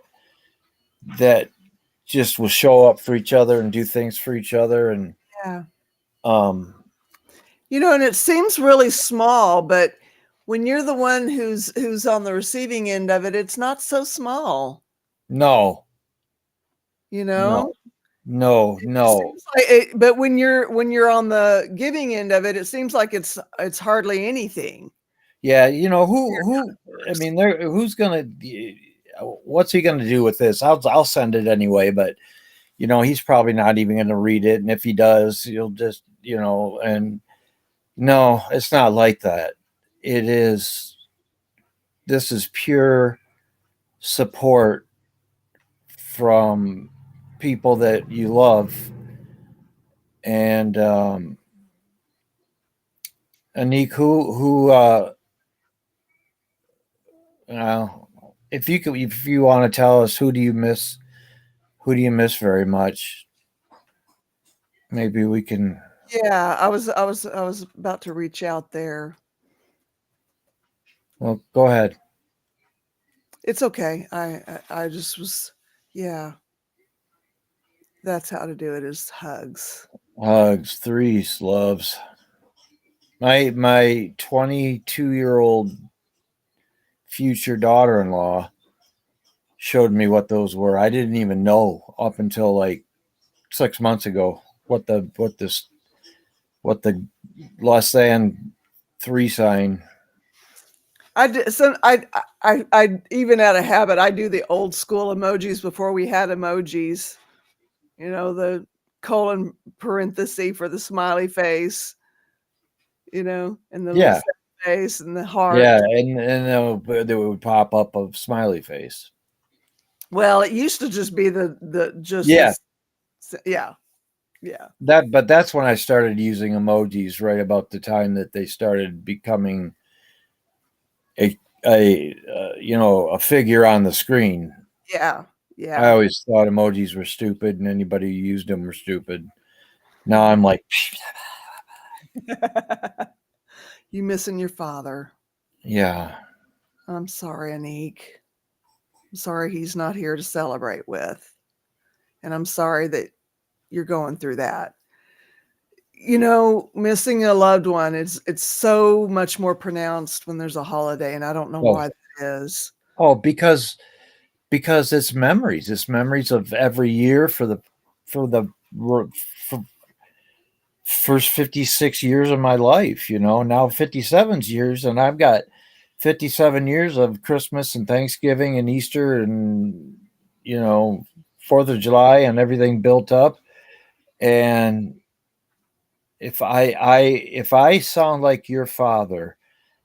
just will show up for each other and do things for each other and Yeah. um And it seems really small, but when you're the one who's on the receiving end of it, it's not so small, no you no know? No, no. Seems like it, but when you're on the giving end of it, it seems like it's hardly anything. Yeah, who I mean, who's gonna what's he gonna do with this? I'll send it anyway, but he's probably not even gonna read it, and if he does, he'll just and no, it's not like that. This is pure support from people that you love. And Anik, uh, if you want to tell us, who do you miss? Who do you miss very much? Maybe we can. Yeah, I was about to reach out there. Well, go ahead. It's okay. I just was, yeah. That's how to do it, is hugs. Hugs, threes, loves. My 22-year-old future daughter-in-law showed me what those were. I didn't even know up until like 6 months ago what the less than three sign. I did some. I even out of habit, I do the old school emojis before we had emojis. The colon parenthesis for the smiley face. And the little Yeah, sad face and the heart. yeah, and they would pop up a smiley face. Well, it used to just be the just Yeah, this. Yeah, yeah, but that's when I started using emojis, right about the time that they started becoming a figure on the screen. yeah, I yeah. always thought emojis were stupid, and anybody who used them were stupid. Now I'm like, You missing your father? yeah, I'm sorry, Anik. I'm sorry he's not here to celebrate with, and I'm sorry that you're going through that. Missing a loved one, it's so much more pronounced when there's a holiday, and I don't know oh, why that is. oh, because it's memories. It's memories of every year for first 56 years of my life, now 57 years, and I've got 57 years of Christmas and Thanksgiving and Easter and, 4th of July and everything built up. And if I sound like your father,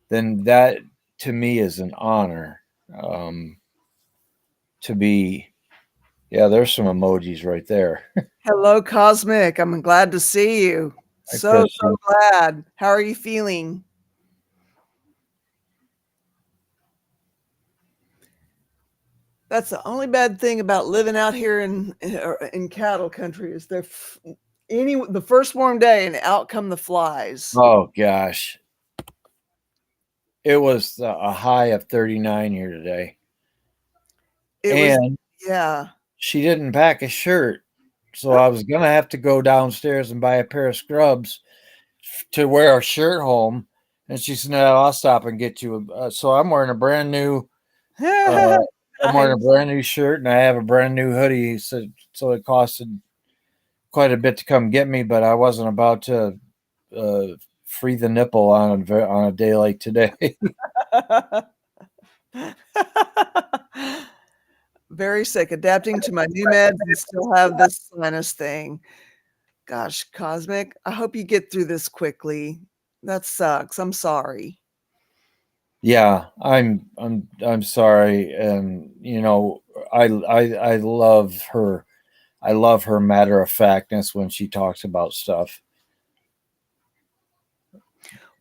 then that to me is an honor. To be, yeah, there's some emojis right there. Hello, Cosmic. I'm glad to see you. I So, Chris, so glad. How are you feeling? That's the only bad thing about living out here in cattle country is the first warm day and out come the flies. oh gosh, it was a high of 39 here today. It was, And yeah. she didn't pack a shirt. So I was going to have to go downstairs and buy a pair of scrubs to wear a shirt home. And she said, no, I'll stop and get you. So I'm wearing a brand new, I'm wearing a Nice. brand new shirt and I have a brand new hoodie. So it costed quite a bit to come get me, but I wasn't about to uh, free the nipple on a day like today. Very sick, adapting to my new meds and still have this sinus thing. Gosh, Cosmic, I hope you get through this quickly. That sucks. I'm sorry. Yeah, I'm sorry, and I love her. I love her matter of factness when she talks about stuff.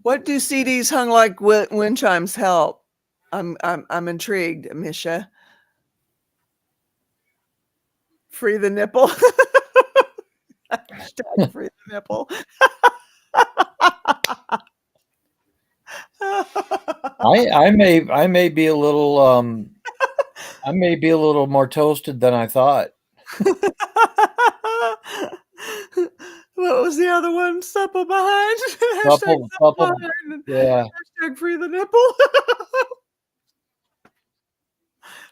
What do CDs hung like wind chimes help? I'm intrigued, Misha. Free the nipple. Hashtag free the nipple. I may be a little I may be a little more toasted than I thought. What was the other one? Supple behind. Hashtag Couple, supple couple, behind. yeah. Hashtag free the nipple.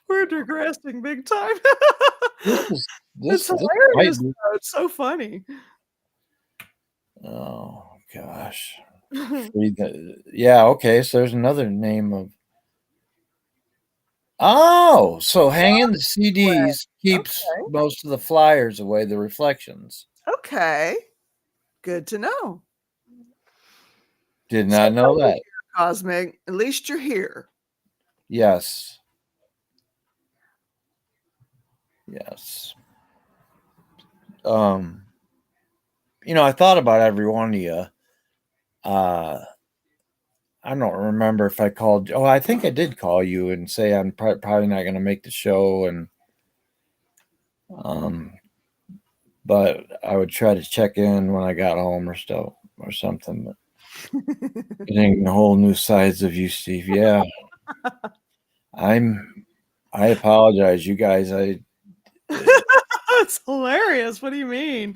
We're digressing big time. This is It's this might hilarious, be. though. It's so funny. Oh gosh. Yeah, okay. So there's another name of. Oh, so hanging the CDs keeps Okay. most of the flyers away, the reflections. Okay. Good to know. Did So not know that. Cosmic, at least you're here. Yes. Yes. I thought about every one of you. I don't remember if I called. Oh, I think I did call you and say I'm probably not going to make the show, and but I would try to check in when I got home or something. But getting whole new sides of you, Steve. Yeah, I apologize, you guys. It's hilarious. What do you mean?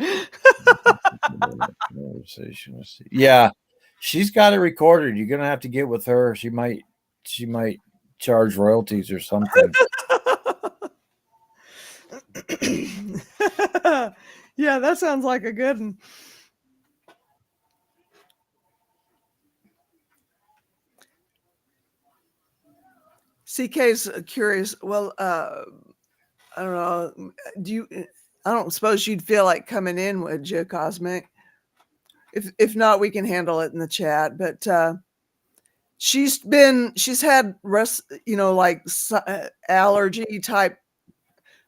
Yeah, she's got it recorded. You're gonna have to get with her. She might charge royalties or something. Yeah, that sounds like a good one. CK's curious. Well, I don't know. Do you? I don't suppose you'd feel like coming in, would you, Cosmic? If not, we can handle it in the chat. But she's had like allergy type,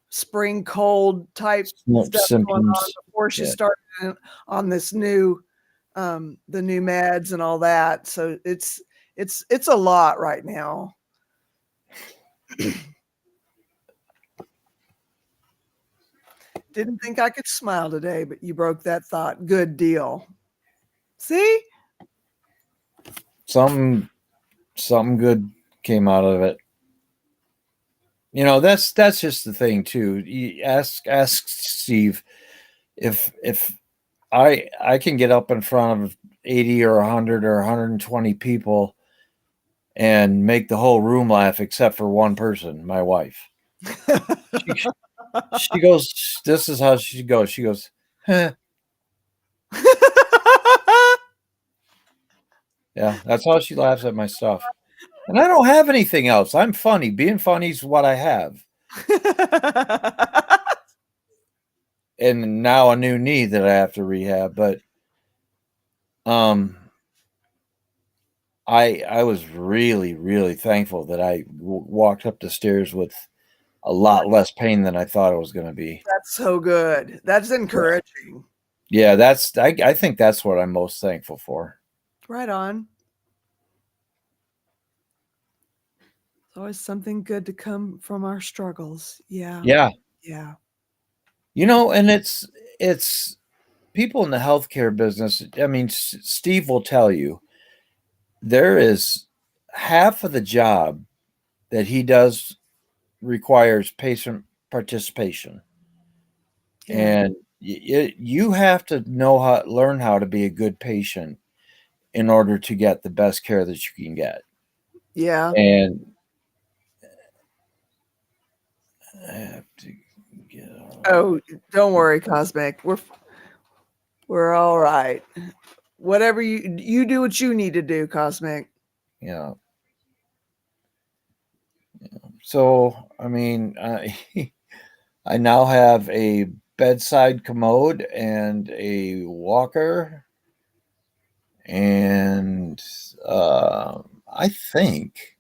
spring cold type stuff going on Symptoms. before she Yeah. started on this new, the new meds and all that. So it's a lot right now. Didn't think I could smile today, but you broke that thought. Good deal. See? Something good came out of it. That's just the thing too. You ask Steve if I can get up in front of 80 or 100 or 120 people and make the whole room laugh except for one person, my wife. She goes, this is how she goes. She goes, huh. Yeah, that's how she laughs at my stuff. And I don't have anything else. I'm funny. Being funny is what I have. And now a new knee that I have to rehab. But I was really, really thankful that I walked up the stairs with a lot less pain than I thought it was going to be. That's so good. That's encouraging. Yeah, I think that's what I'm most thankful for. Right on. It's always something good to come from our struggles. Yeah. Yeah. Yeah. And it's people in the healthcare business. I mean, Steve will tell you there is half of the job that he does requires patient participation. Yeah. And you have to learn how to be a good patient in order to get the best care that you can get. Yeah. And I have to get Oh, don't worry, Cosmic. We're all right. Whatever you do what you need to do, Cosmic. Yeah. So, I mean, I now have a bedside commode and a walker, and I think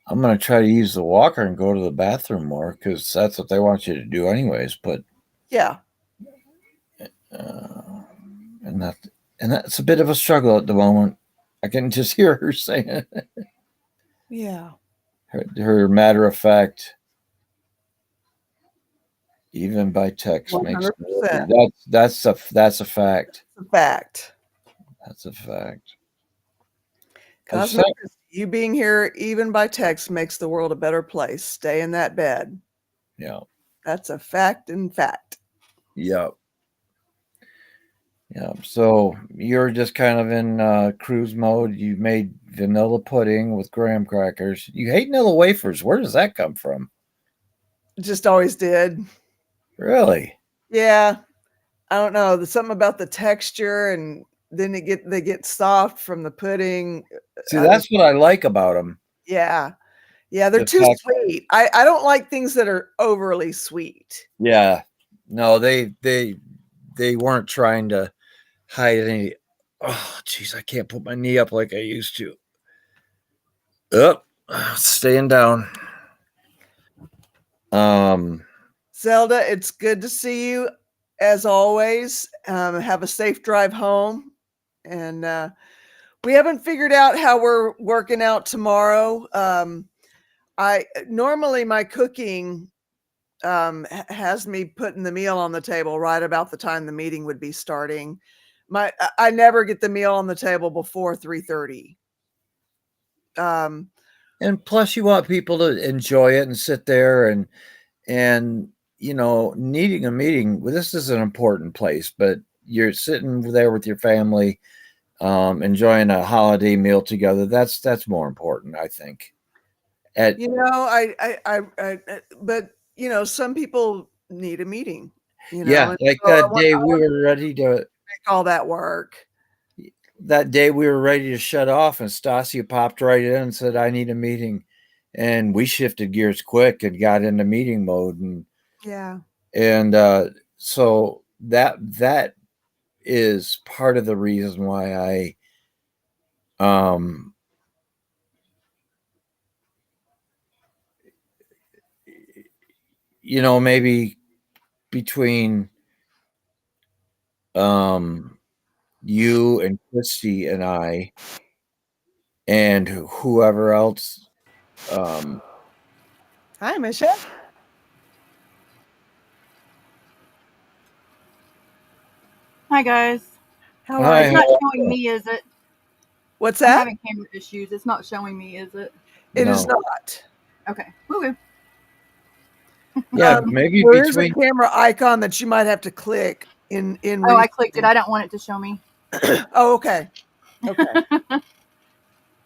I'm going to try to use the walker and go to the bathroom more because that's what they want you to do anyways. But yeah, and that's a bit of a struggle at the moment. I can just hear her saying it. Yeah. Her matter of fact, even by text, 100%. makes that's a fact. It's a fact. That's a fact. Cosmic, you being here even by text makes the world a better place. Stay in that bed. Yeah. That's a fact in fact. Yep. Yeah. So you're just kind of in cruise mode. You made vanilla pudding with graham crackers. You hate vanilla wafers. Where does that come from? Just always did. Really? Yeah. I don't know. There's something about the texture, and then they get soft from the pudding. See, that's what I like about them. Yeah. Yeah, they're The too text. sweet. I don't like things that are overly sweet. Yeah. No, they weren't trying to hide any. Oh, jeez, I can't put my knee up like I used to. Up, staying down. Zelda, it's good to see you as always. Have a safe drive home, and we haven't figured out how we're working out tomorrow. I normally my cooking has me putting the meal on the table right about the time the meeting would be starting. I never get the meal on the table before 3:30. And plus, you want people to enjoy it and sit there and needing a meeting. Well, this is an important place, but you're sitting there with your family, enjoying a holiday meal together. That's more important, I think. But some people need a meeting. Yeah, and like so that day I we want were ready to. make all that work. That day we were ready to shut off, and Stasia popped right in and said, "I need a meeting," and we shifted gears quick and got into meeting mode, Yeah. and so that is part of the reason why maybe between you and Christy and I and whoever else. Hi, Michelle. Hi guys. How are Hi, It's you? not how showing me, is it? What's I'm that? having camera issues. It's not showing me, is it? It is No. not. Okay. Woo-woo. Yeah, maybe There is a between. camera icon that you might have to click in Oh, I clicked it. I don't want it to show me. Oh, okay. Okay.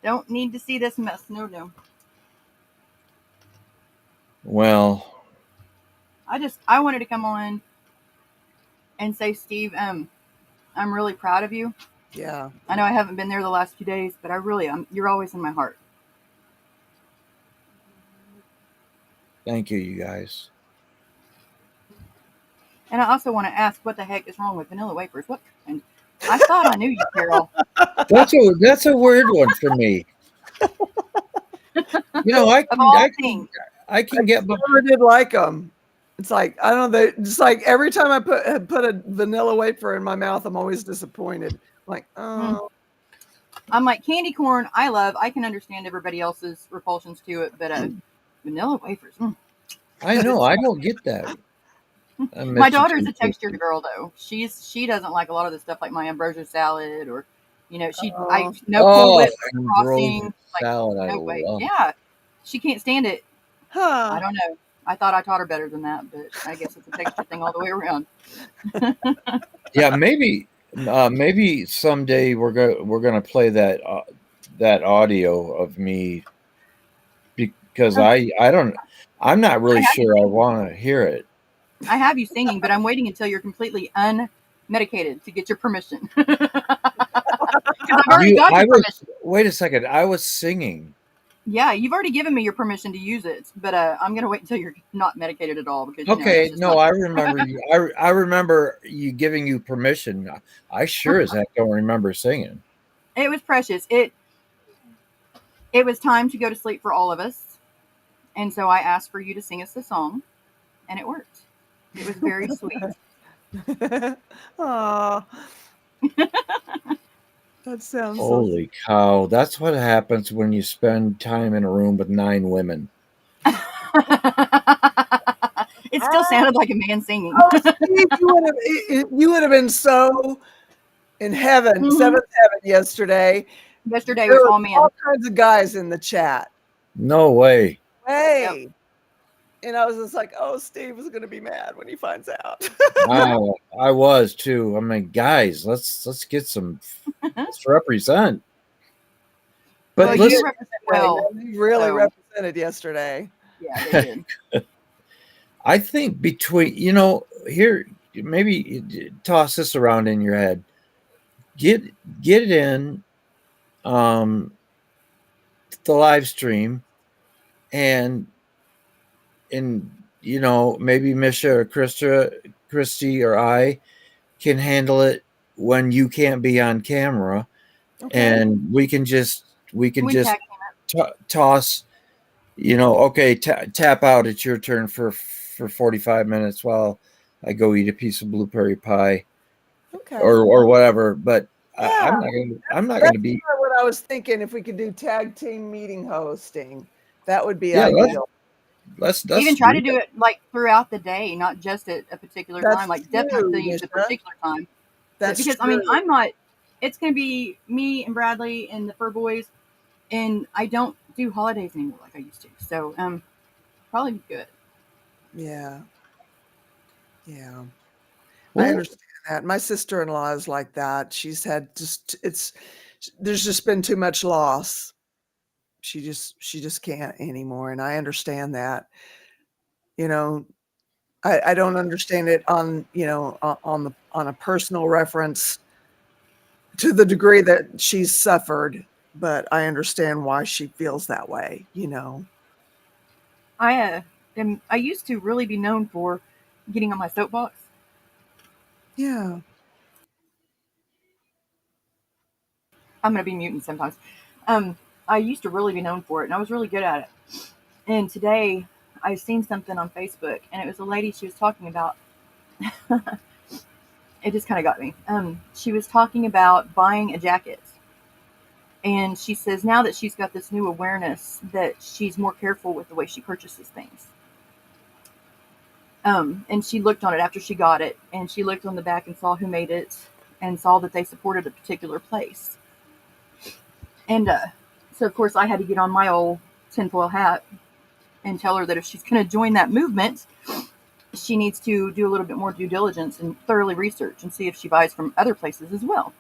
Don't need to see this mess. No. Well, I wanted to come on and say, Steve, I'm really proud of you. Yeah. I know I haven't been there the last few days, but I really am. You're always in my heart. thank you, you guys. And I also want to ask, what the heck is wrong with vanilla wafers? What kind? I thought I knew you, Carol. That's a weird one for me. I Of all can things. I can get. Never did like them. It's like I don't know. Just like every time I put a vanilla wafer in my mouth, I'm always disappointed. Like, oh. I'm like, candy corn, I love. I can understand everybody else's repulsions to it, but vanilla wafers. I know. I don't get that. My daughter's a textured girl, though. She doesn't like a lot of the stuff like my ambrosia salad or, I no Cool Whip frosting. Salad, like, no I way. love. Yeah, she can't stand it. Huh. I don't know. I thought I taught her better than that, but I guess it's a texture thing all the way around. Yeah, maybe someday we're gonna play that audio of me because I'm not really sure I want to hear it. I have you singing, but I'm waiting until you're completely unmedicated to get your permission. Because I've already got your permission. Wait a second. I was singing. Yeah, you've already given me your permission to use it, but I'm gonna wait until you're not medicated at all because Okay, no, I remember you. I remember you giving you permission. I sure as heck don't remember singing. It was precious. It was time to go to sleep for all of us, and so I asked for you to sing us a song, and it worked. It was very sweet. Aw. That sounds Holy cow! That's what happens when you spend time in a room with 9 women. It still sounded like a man singing. Steve, you would have been so in heaven, seventh heaven yesterday. Yesterday There was were all men. all kinds of guys in the chat. No way. Hey. Yep. And I was just like, oh, Steve is going to be mad when he finds out. I was too. I mean, guys, let's get some. Let's represent. But you represent well. You really represented yesterday. Yeah, they did. I think between, here, maybe toss this around in your head. Get it in the live stream, and maybe Misha or Christy or I can handle it when you can't be on camera, Okay. and we can just We tag toss, okay, tap out. It's your turn for 45 minutes while I go eat a piece of blueberry pie Okay. or whatever. But Yeah. I'm not That's gonna be. kinda what I was thinking. If we could do tag team meeting hosting, that would be Yeah, ideal. let's even try to do do it like throughout the day, not just at a particular That's time. Like true, definitely the Misha. particular time. That's Because I true. mean, I'm not. It's going to be me and Bradley and the Fur Boys, and I don't do holidays anymore like I used to. So probably be good. Yeah. Yeah. I Well, understand that. My sister-in-law is like that. She's had there's just been too much loss. She just can't anymore, and I understand that. You know, I don't understand it on, on a personal reference to the degree that she's suffered, but I understand why she feels that way, I used to really be known for getting on my soapbox. Yeah. I'm going to be muting sometimes. I used to really be known for it, and I was really good at it. And today, I seen something on Facebook, and it was a lady. She was talking about. It just kind of got me. She was talking about buying a jacket, and she says now that she's got this new awareness that she's more careful with the way she purchases things. And she looked on it after she got it, and she looked on the back and saw who made it, and saw that they supported a particular place. And so, of course, I had to get on my old tinfoil hat and tell her that if she's going to join that movement, she needs to do a little bit more due diligence and thoroughly research and see if she buys from other places as well.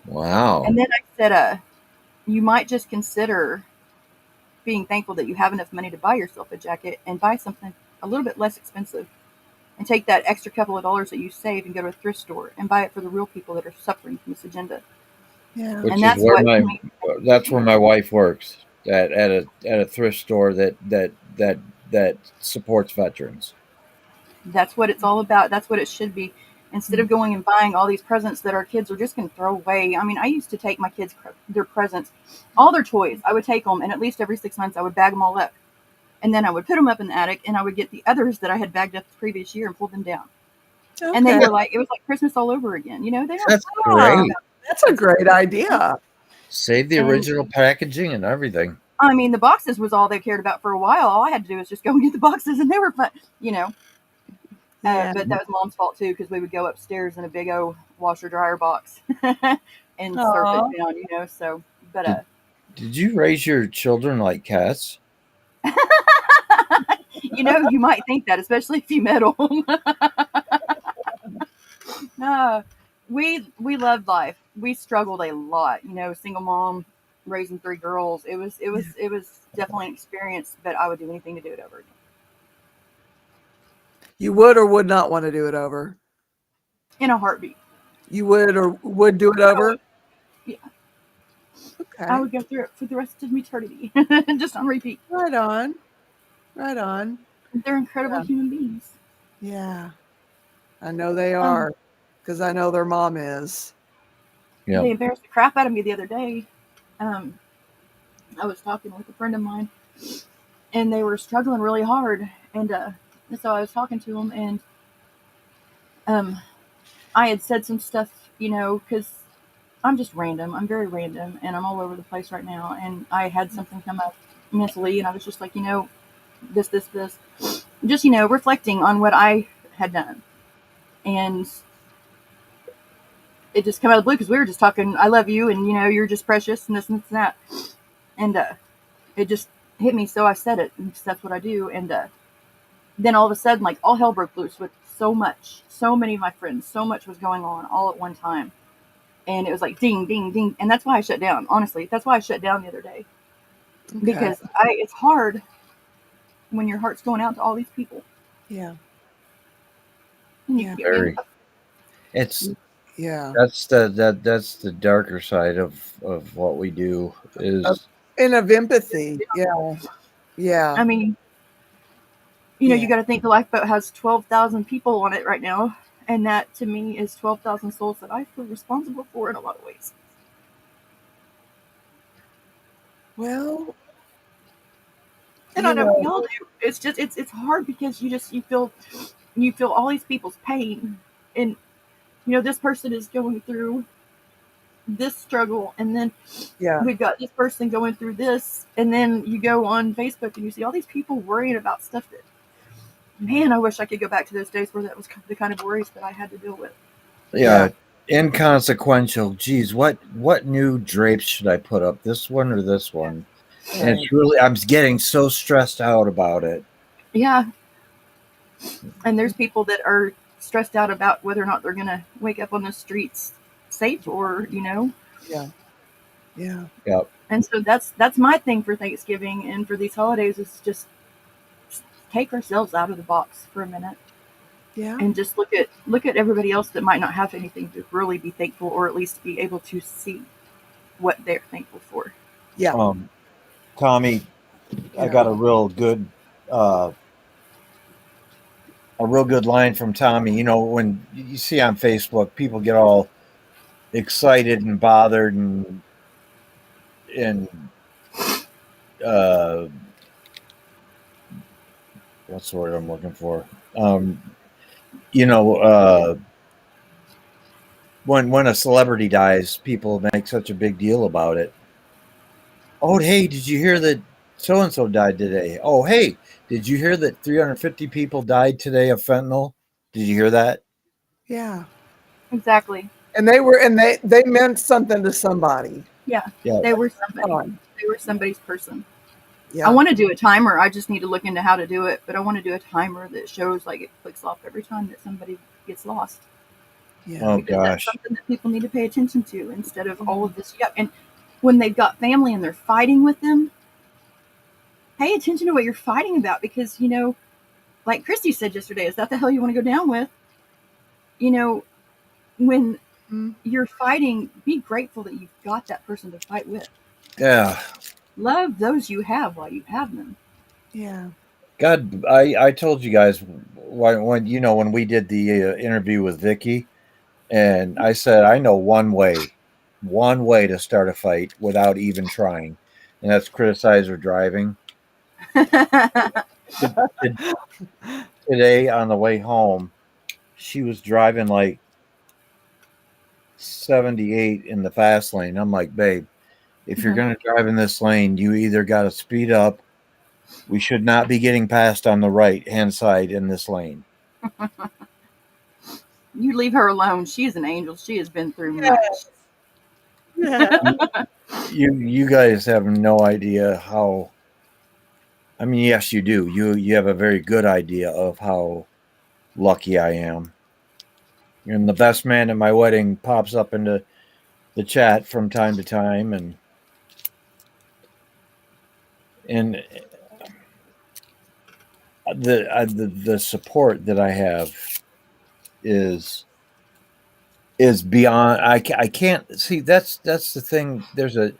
wow. And then I said, you might just consider being thankful that you have enough money to buy yourself a jacket and buy something a little bit less expensive, and take that extra couple of dollars that you save and go to a thrift store and buy it for the real people that are suffering from this agenda. Yeah. Which And is that's where what that's where my wife works, at a thrift store that supports veterans. that's what it's all about. That's what it should be. Instead of going and buying all these presents that our kids are just going to throw away. I mean, I used to take my kids their presents, all their toys. I would take them, and at least every 6 months I would bag them all up. And then I would put them up in the attic, and I would get the others that I had bagged up the previous year and pull them down. And they Okay. were like, it was like Christmas all over again. They don't That's Ah, great. that's a great idea. Save the And original packaging and everything. I mean, the boxes was all they cared about for a while. All I had to do was just go and get the boxes, and they were fun. Yeah. But that was Mom's fault too, because we would go upstairs in a big old washer dryer box and surf it Aw. down. So, but Did you raise your children like cats? you might think that, especially if you met them. We loved life. We struggled a lot. Single mom, raising 3 girls. It was definitely an experience, but I would do anything to do it over again. You would or would not want to do it over? In a heartbeat. You would or would do it over? Yeah. Okay. I would go through it for the rest of eternity, just on repeat. Right on. Right on. They're incredible human beings. Yeah. I know they are, because I know their mom is. Yeah. They embarrassed the crap out of me the other day. I was talking with a friend of mine, and they were struggling really hard, and so I was talking to them, and I had said some stuff, because I'm just random. I'm very random, and I'm all over the place right now. And I had something come up mentally, and I was just like, this. Just, reflecting on what I had done. And it just came out of the blue because we were just talking, I love you, and, you're just precious, and this and that. And it just hit me, so I said it, and that's what I do. And then all of a sudden, like, all hell broke loose with so many of my friends, so much was going on all at one time. And it was like ding, ding, ding. And that's why I shut down. Honestly, that's why I shut down the other day. Okay. Because it's hard when your heart's going out to all these people. Yeah. And you Yeah. can't be Very. It's Yeah. that's the darker side of what we do Of, is and of empathy. Yeah. Yeah. I mean, Yeah. you got to think the lifeboat has 12,000 people on it right now. And that to me is 12,000 souls that I feel responsible for in a lot of ways. Well, And I you know we know, all do. It's just, it's hard because you feel all these people's pain. And, this person is going through this struggle. And then yeah. we've got this person going through this. And then you go on Facebook and you see all these people worrying about stuff that, man, I wish I could go back to those days where that was the kind of worries that I had to deal with. yeah, inconsequential. Geez, what new drapes should I put up? This one or this one? And Right. it's really I'm getting so stressed out about it. Yeah. And there's people that are stressed out about whether or not they're going to wake up on the streets safe or. Yeah. Yeah. Yep. And so that's my thing for Thanksgiving and for these holidays is just take ourselves out of the box for a minute Yeah. and just look at everybody else that might not have anything to really be thankful or at least be able to see what they're thankful for. Yeah. Tommy, I Yeah. got uh a real good line from Tommy. You know, when you see on Facebook, people get all excited and bothered and uh what's the word I'm looking for? Um, you know, when a celebrity dies, people make such a big deal about it. Oh, hey, did you hear that so and so died today? Oh, hey, did you hear that 350 people died today of fentanyl? Did you hear that? Yeah. Exactly. And they meant something to somebody. Yeah. Yeah. They were somebody. Fun. They were somebody's person. Yeah. I want to do a timer. I just need to look into how to do it, but I want to do a timer that shows like it clicks off every time that somebody gets lost. Yeah. Oh Because that's gosh. something that people need to pay attention to instead of all of this. Yeah, and when they've got family and they're fighting with them, pay attention to what you're fighting about because like Christy said yesterday, is that the hell you want to go down with? When Mm. you're fighting, be grateful that you've got that person to fight with. Yeah. Love those you have while you have them. Yeah. God, I told you guys when we did the interview with Vicky, and I said I know one way to start a fight without even trying, and that's criticize her driving. Today on the way home, she was driving like 78 in the fast lane. I'm like, babe, if you're going to drive in this lane, you either got to speed up. We should not be getting past on the right hand side in this lane. You leave her alone. She's an angel. She has been through Yeah. much. Yeah. You guys have no idea how. I mean, yes, you do. You have a very good idea of how lucky I am. And the best man at my wedding pops up into the chat from time to time, and the support that I have is beyond. I can't see. That's the thing. There's a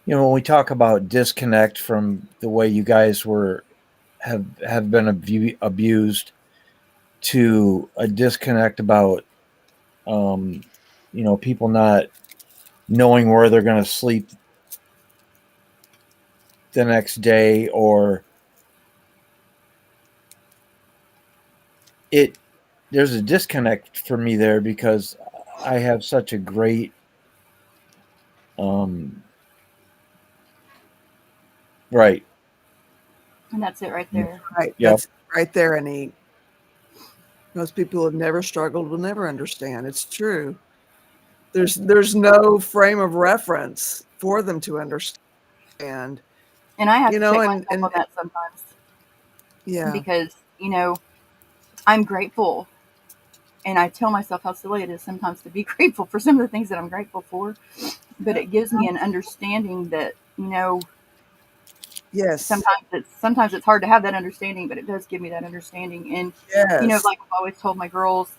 when we talk about disconnect from the way you guys have been abused to a disconnect about people not knowing where they're going to sleep the next day, or it there's a disconnect for me there because I have such a great right. And that's it right there. Right. Yep. That's right there. And most people who have never struggled will never understand. It's true. There's no frame of reference for them to understand. And I have to check And myself on that sometimes yeah. because, I'm grateful. And I tell myself how silly it is sometimes to be grateful for some of the things that I'm grateful for. But it gives me an understanding that, Yes. Sometimes it's hard to have that understanding, but it does give me that understanding. And Yes. like I've always told my girls,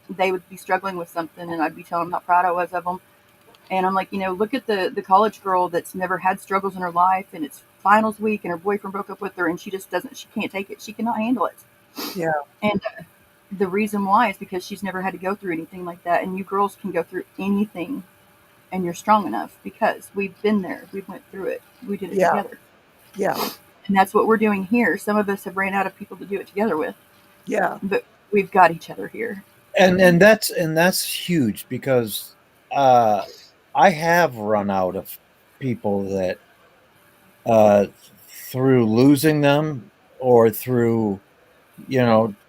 they would be struggling with something, and I'd be telling them how proud I was of them. And I'm like, look at the college girl that's never had struggles in her life, and it's finals week, and her boyfriend broke up with her, and she can't take it. She cannot handle it. Yeah. And the reason why is because she's never had to go through anything like that. And you girls can go through anything, and you're strong enough because we've been there. We went through it. We did it Yeah. together. Yeah. And that's what we're doing here. Some of us have ran out of people to do it together with, Yeah. but we've got each other here. And that's huge, because I have run out of people that through losing them, or through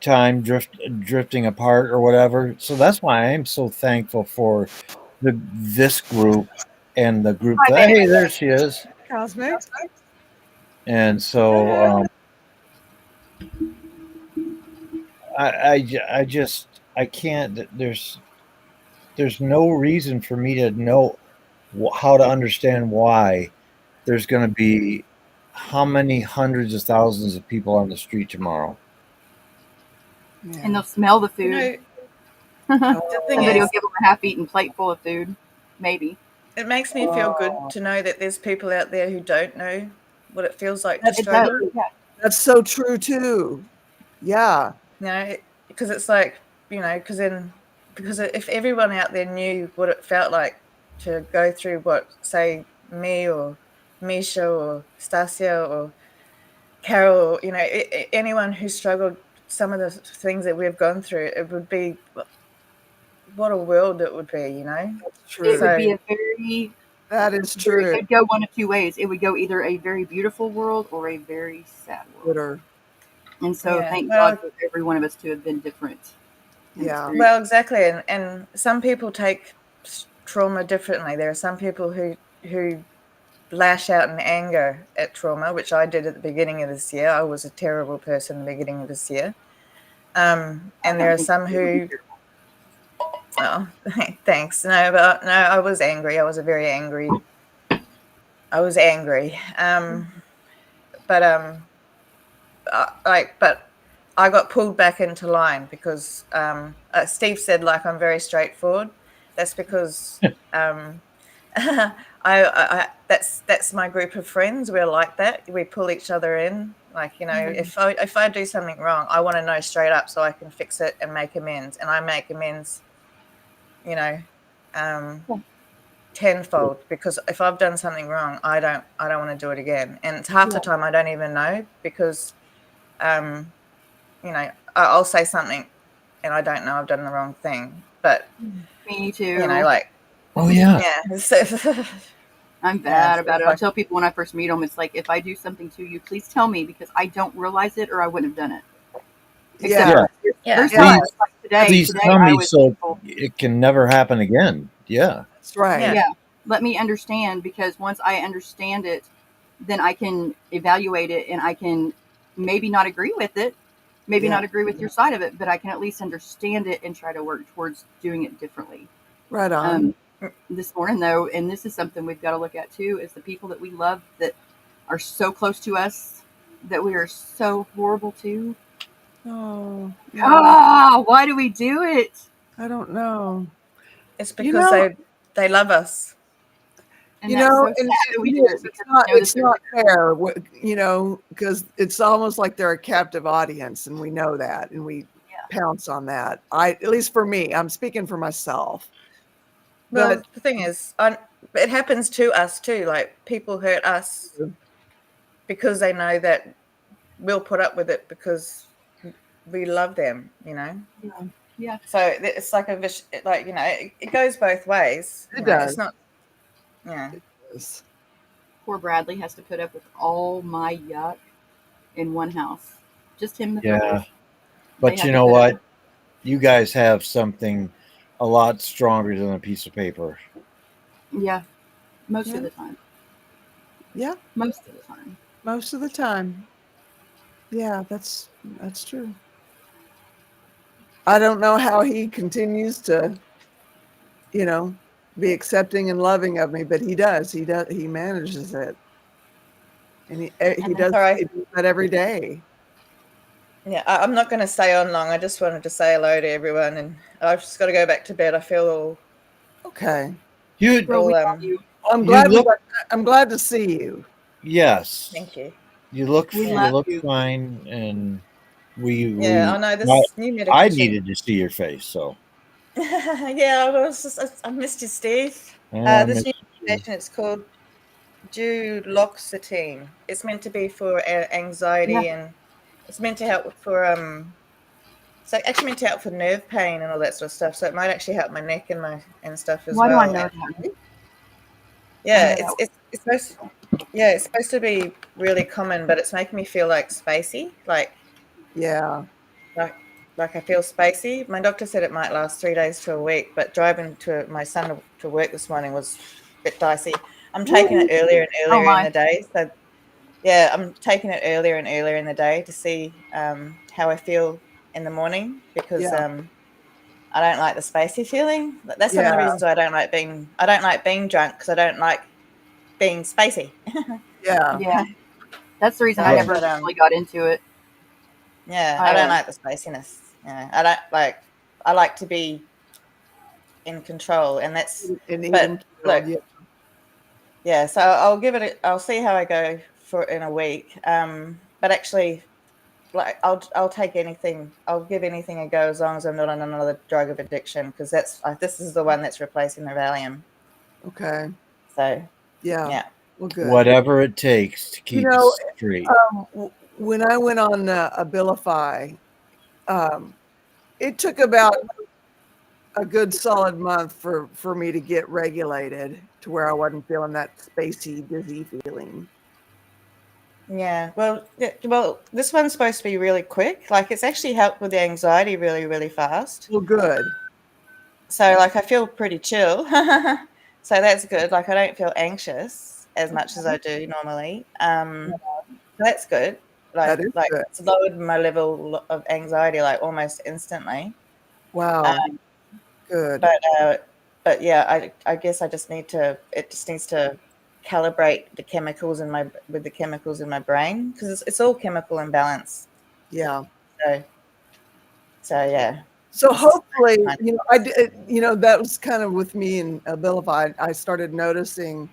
time drifting apart or whatever. So that's why I'm so thankful for this group, and the group Hi, that, baby. hey, there she is. Cosmic. And so I just, I can't, there's no reason for me to know how to understand why there's going to be how many hundreds of thousands of people on the street tomorrow. And they'll smell the You food. know, the thing Somebody will is, give them a half-eaten plate full of food, maybe. it makes me feel good to know that there's people out there who don't know what it feels like to That's It does. struggle. Yeah. That's so true too. Yeah. Because it's like, because if everyone out there knew what it felt like to go through what, say, me or Misha or Stasia or Carol, anyone who struggled, some of the things that we've gone through, it would be, what a world it would be, That's It true. would be a very, That is very, true. it'd go one of two ways. It would go either a very beautiful world or a very sad world. Bitter. And so Yeah, thank well- God for every one of us to have been different. Yeah. Well, exactly, and some people take trauma differently. There are some people who lash out in anger at trauma, which I did at the beginning of this year. I was a terrible person at the beginning of this year. And there are some who, oh, thanks. No, but no, I was angry. I was very angry. But but I got pulled back into line because Steve said, like, I'm very straightforward. That's because that's my group of friends. We're like that. We pull each other in. Like, if I do something wrong, I want to know straight up so I can fix it and make amends. And I make amends, tenfold, because if I've done something wrong, I don't want to do it again. And it's half the time I don't even know, because I'll say something and I don't know I've done the wrong thing. But Me too. like, Oh yeah. I'm bad so about it. if I tell people when I first meet them, it's like, if I do something to you, please tell me, because I don't realize it or I wouldn't have done it. Except Yeah. there's Yeah. times like today. Please Today tell I me was so thankful. it can never happen again. Yeah. That's right. Yeah. Let me understand, because once I understand it, then I can evaluate it, and I can maybe not agree with it, maybe Yeah. not agree with your side of it, but I can at least understand it and try to work towards doing it differently. Right on. This morning, though, and this is something we've got to look at too, is the people that we love that are so close to us that we are so horrible to. Oh. Yeah. Ah, why do we do it? I don't know. it's because they love us. And You that's know, so and sad that we it do it, is. because It's not fair, because it's almost like they're a captive audience, and we know that, and we pounce on that. At least for me, I'm speaking for myself. Well, But the thing is, it happens to us too. Like, people hurt us because they know that we'll put up with it because we love them, Yeah. So it's like a it goes both ways. It does. It's not. Yeah. Poor Bradley has to put up with all my yuck in one house. Just him and the Yeah. fellas. But They you have know to put up what? You guys have something a lot stronger than a piece of paper. Yeah. Most Yeah. of the time. Yeah. Most of the time. Most of the time. Yeah, that's true. I don't know how he continues to, be accepting and loving of me, but he does. He manages it. And he then- does Sorry. he does that every day. Yeah, I'm not going to stay on long. I just wanted to say hello to everyone, and I've just got to go back to bed. I feel Okay. You Girl, we love you. Well, you look I'm glad to see you. yes. thank you. You look We you love look you. fine, and Yeah, I know I, this new I medication. needed to see your face, so Yeah, I missed you, Steve. and I This miss new you. medication, it's called duloxetine. It's meant to be for anxiety, and it's meant to help for it's actually meant to help for nerve pain and all that sort of stuff. So it might actually help my neck and stuff as Why do I well. know And that? yeah, I know it's supposed it's supposed to be really common, but it's making me feel like spacey, Yeah. like like I feel spacey. My doctor said it might last 3 days to a week, but driving to my son to work this morning was a bit dicey. I'm taking it earlier and Oh earlier in my. the day, so yeah, I'm taking it earlier and earlier in the day to see how I feel in the morning because Yeah. I don't like the spacey feeling. That's one of the Yeah. reasons why I don't like being drunk because I don't like being spacey. Yeah. Yeah. That's the reason I That's never But really got into it. yeah, I I don't like the spaciness. Yeah, I don't like. I like to be in control, and that's. an But even look, killed. Yeah. yeah. So I'll give it. I'll see how I go for in a week. But actually, like I'll take anything. I'll give anything a go as long as I'm not on another drug of addiction because that's this is the one that's replacing the Valium. Okay. So Yeah. yeah. Well, good. Whatever it takes to You keep know, us straight. when I went on Abilify, it took about a good solid month for me to get regulated to where I wasn't feeling that spacey, dizzy feeling. Yeah, well, this one's supposed to be really quick. Like, it's actually helped with the anxiety really, really fast. Well, good. So, like, I feel pretty chill. So that's good. Like, I don't feel anxious as much as I do normally. So that's good. That is Like good. it's lowered my level of anxiety like almost instantly. Wow. Um, Good. but yeah, I guess I just need to. It just needs to calibrate the chemicals in my with the chemicals in my brain because it's all chemical imbalance. Yeah. So yeah. So This is hopefully, kind I did, that was kind of with me and Abilify. I started noticing,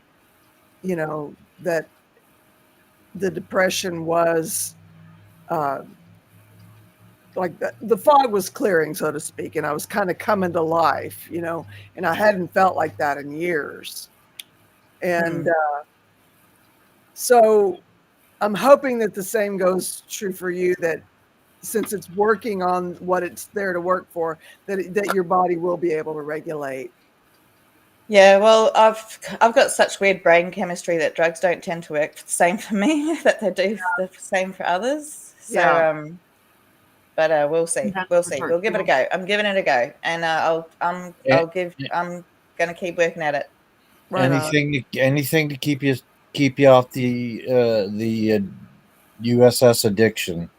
that the depression was like the fog was clearing, so to speak, and I was kind of coming to life, and I hadn't felt like that in years. And so I'm hoping that the same goes true for you, that since it's working on what it's there to work for, that your body will be able to regulate. Yeah, well, I've got such weird brain chemistry that drugs don't tend to work the same for me that they do the same for others. So Yeah. but we'll see. That's We'll for see. sure We'll give it a too. go. I'm giving it a go, and A- I'm gonna keep working at it. Right on. Anything to keep you off the USS addiction.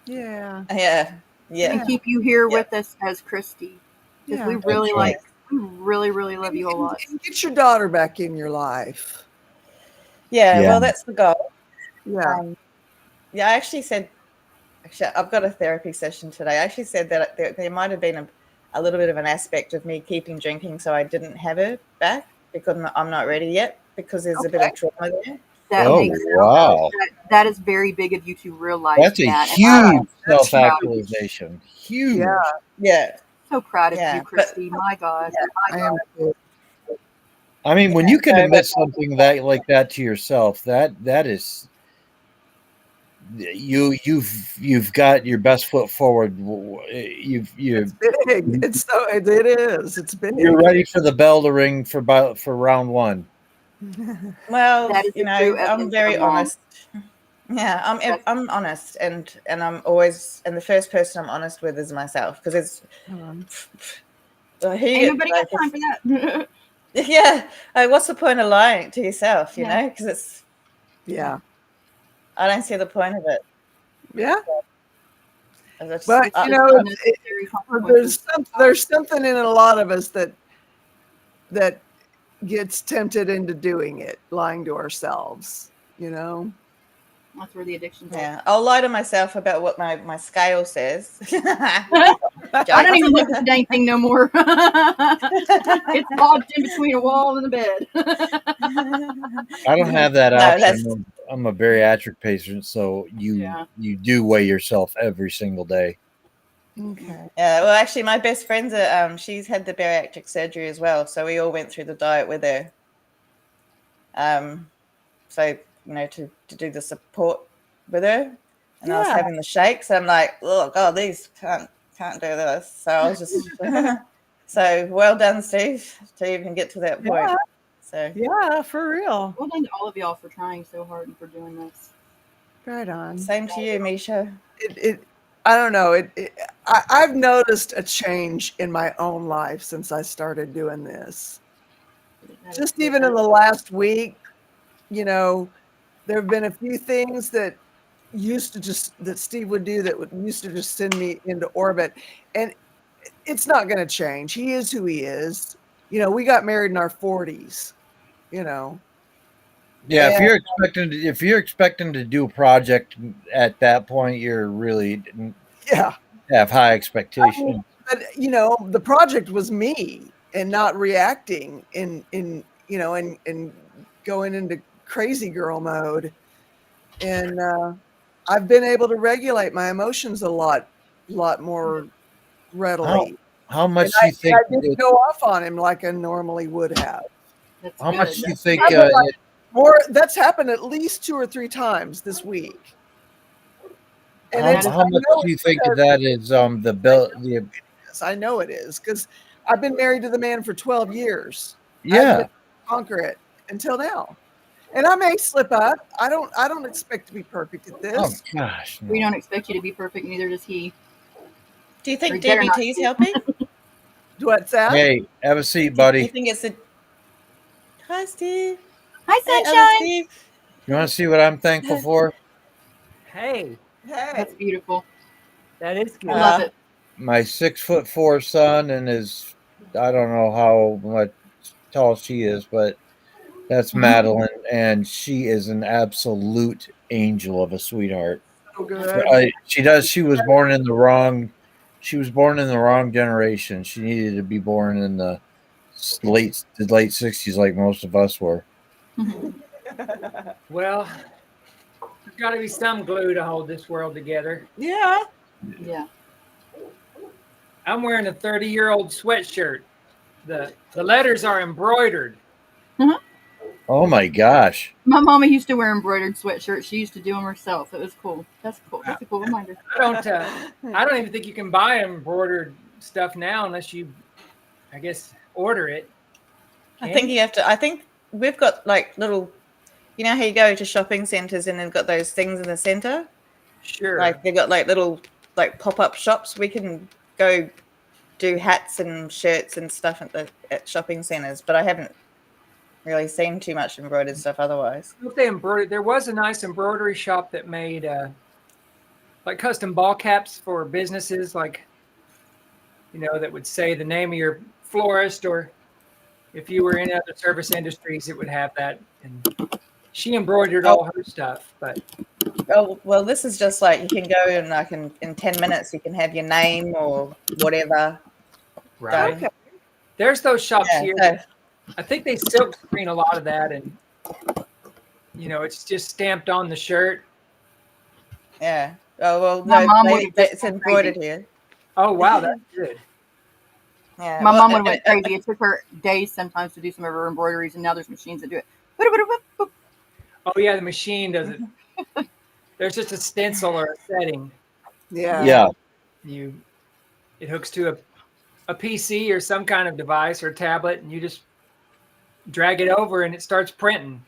Yeah. Yeah, yeah. And keep you here Yeah. with us as Christy. Because we Yeah. really That's right. we really, really love you a lot. And get your daughter back in your life. Yeah, Yeah. well, that's the goal. Yeah. Yeah, I actually said, actually, I've got a therapy session today. I actually said that there might have been a little bit of an aspect of me keeping drinking so I didn't have her back because I'm not ready yet because there's a bit Okay. of trauma there. That Oh makes wow. that is very big of you to realize That's a that. And huge That's self-actualization. Yeah. Huge. Yeah, so proud of you, yeah. But Christy. My God. I am too. I mean, when yeah, you can so, admit something that like that to yourself, that is you've got your best foot forward. It's big. It is. It's You're big. ready for the bell to ring for round one. well, That is you the true know, I'm evidence of a very mom. honest. Yeah, That's, I'm honest, and I'm always, and the first person I'm honest with is myself because it's who ain't you nobody like. got time for that. Yeah, like, what's the point of lying to yourself? You Yeah. know, because it's Yeah. I don't see the point of it. Yeah. I just, But It's just unnecessary consequences. there's something in a lot of us that gets tempted into doing it, lying to ourselves, you know? That's where the addiction's at. Yeah, I'll lie to myself about what my scale says. I don't even look at the dang thing no more. It's lodged in between a wall and the bed. I don't have that No, option. I'm a bariatric patient, so Yeah. you do weigh yourself every single day. Okay. Yeah, well, actually, my best friend's she's had the bariatric surgery as well, so we all went through the diet with her. So to do the support with her, and I was Yeah. having the shakes. I'm like, oh god, these can't do this. So I was just so well done, Steve, to even get to that point. Yeah. So Yeah, for real. Well done to all of y'all for trying so hard and for doing this. Right on. same to you, Misha. I don't know. I've noticed a change in my own life since I started doing this. Just even in the last week, there have been a few things that Steve would do that used to just send me into orbit, and it's not going to change. He is who he is. We got married in our 40s. Yeah, And- if you're expecting to do a project at that point, you're really yeah. have high expectations. But the project was me and not reacting in going into crazy girl mode. And I've been able to regulate my emotions a lot more readily. How much And do you think? I didn't go off on him like I normally would have. That's How good. much do you think? That's happened at least 2 or 3 times this week. And How much do you think that is? The bill. I know it is because I've been married to the man for 12 years. I've Yeah. been able to conquer it until now. And I may slip up. I don't expect to be perfect at this. Oh gosh. No. We don't expect you to be perfect, neither does he. Do you think Or better not DBT is helping? What's that? Hey, have a seat, Do you buddy. think it's a hi, Steve? Hi, Hey, other sunshine. Steve. You want to see what I'm thankful for? Hey, That's beautiful. that is good. I love it. My 6'4" son and his, I don't know how much tall she is, but that's Madeline, and she is an absolute angel of a sweetheart. So good. She was born in the wrong. She was born in the wrong generation. She needed to be born in the late 60s, like most of us were. Well, there's got to be some glue to hold this world together. Yeah. Yeah. I'm wearing a 30-year-old sweatshirt. The letters are embroidered. Oh my gosh! My mama used to wear embroidered sweatshirts. She used to do them herself. It was cool. That's cool. That's a cool reminder. I don't even think you can buy embroidered stuff now unless you, I guess, order it. I think you have to. I think we've got like little, how you go to shopping centers and they've got those things in the center. Sure. Like they've got like little pop-up shops. We can go do hats and shirts and stuff at shopping centers, but I haven't really seen too much embroidered stuff otherwise. If they embroidered, there was a nice embroidery shop that made like custom ball caps for businesses, like that would say the name of your florist, or if you were in other service industries, it would have that. And she embroidered all her stuff, but Oh well, this is just like you can go and like in 10 minutes you can have your name or whatever. right. Okay. There's those shops Yeah, here. so- I think they silk screen a lot of that, and it's just stamped on the shirt. Yeah. Oh well, My mom no, would've just it's gone embroidered crazy. here. Oh wow, that's good. Yeah. My well, mom would have went crazy. It took her days sometimes to do some of her embroideries, and now there's machines that do it. Boop. Oh yeah, the machine does it. There's just a stencil or a setting. Yeah. It hooks to a PC or some kind of device or tablet, and you just drag it over and it starts printing.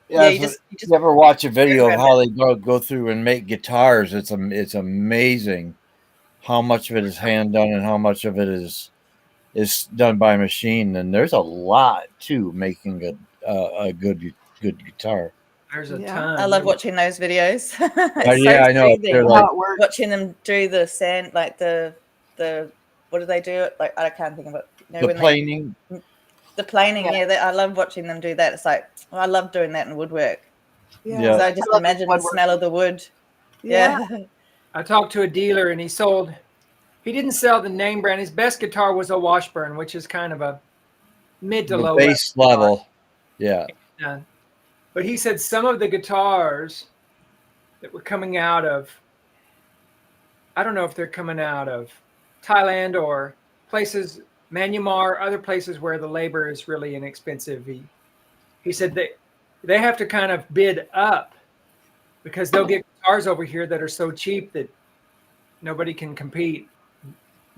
Yeah, you ever watch a video of how they go through and make guitars? It's amazing how much of it is hand done and how much of it is done by machine. And there's a lot to making a good guitar. There's a Yeah. ton. I love watching those videos. Yeah, I know. They're like, How it works. watching them do the sand, like the what do they do? Like I can't think of it. the planing. The planing, Yeah. I love watching them do that. It's like I love doing that in woodwork. Yeah. Yeah. So I just I love imagine the woodworking. smell of the wood. Yeah. Yeah. I talked to a dealer and he didn't sell the name brand. His best guitar was a Washburn, which is kind of a mid to The low base level. Yeah. guitar. But he said some of the guitars that were coming out of, I don't know if they're coming out of Thailand or places, Myanmar, other places where the labor is really inexpensive. He said they have to kind of bid up because they'll get guitars over here that are so cheap that nobody can compete.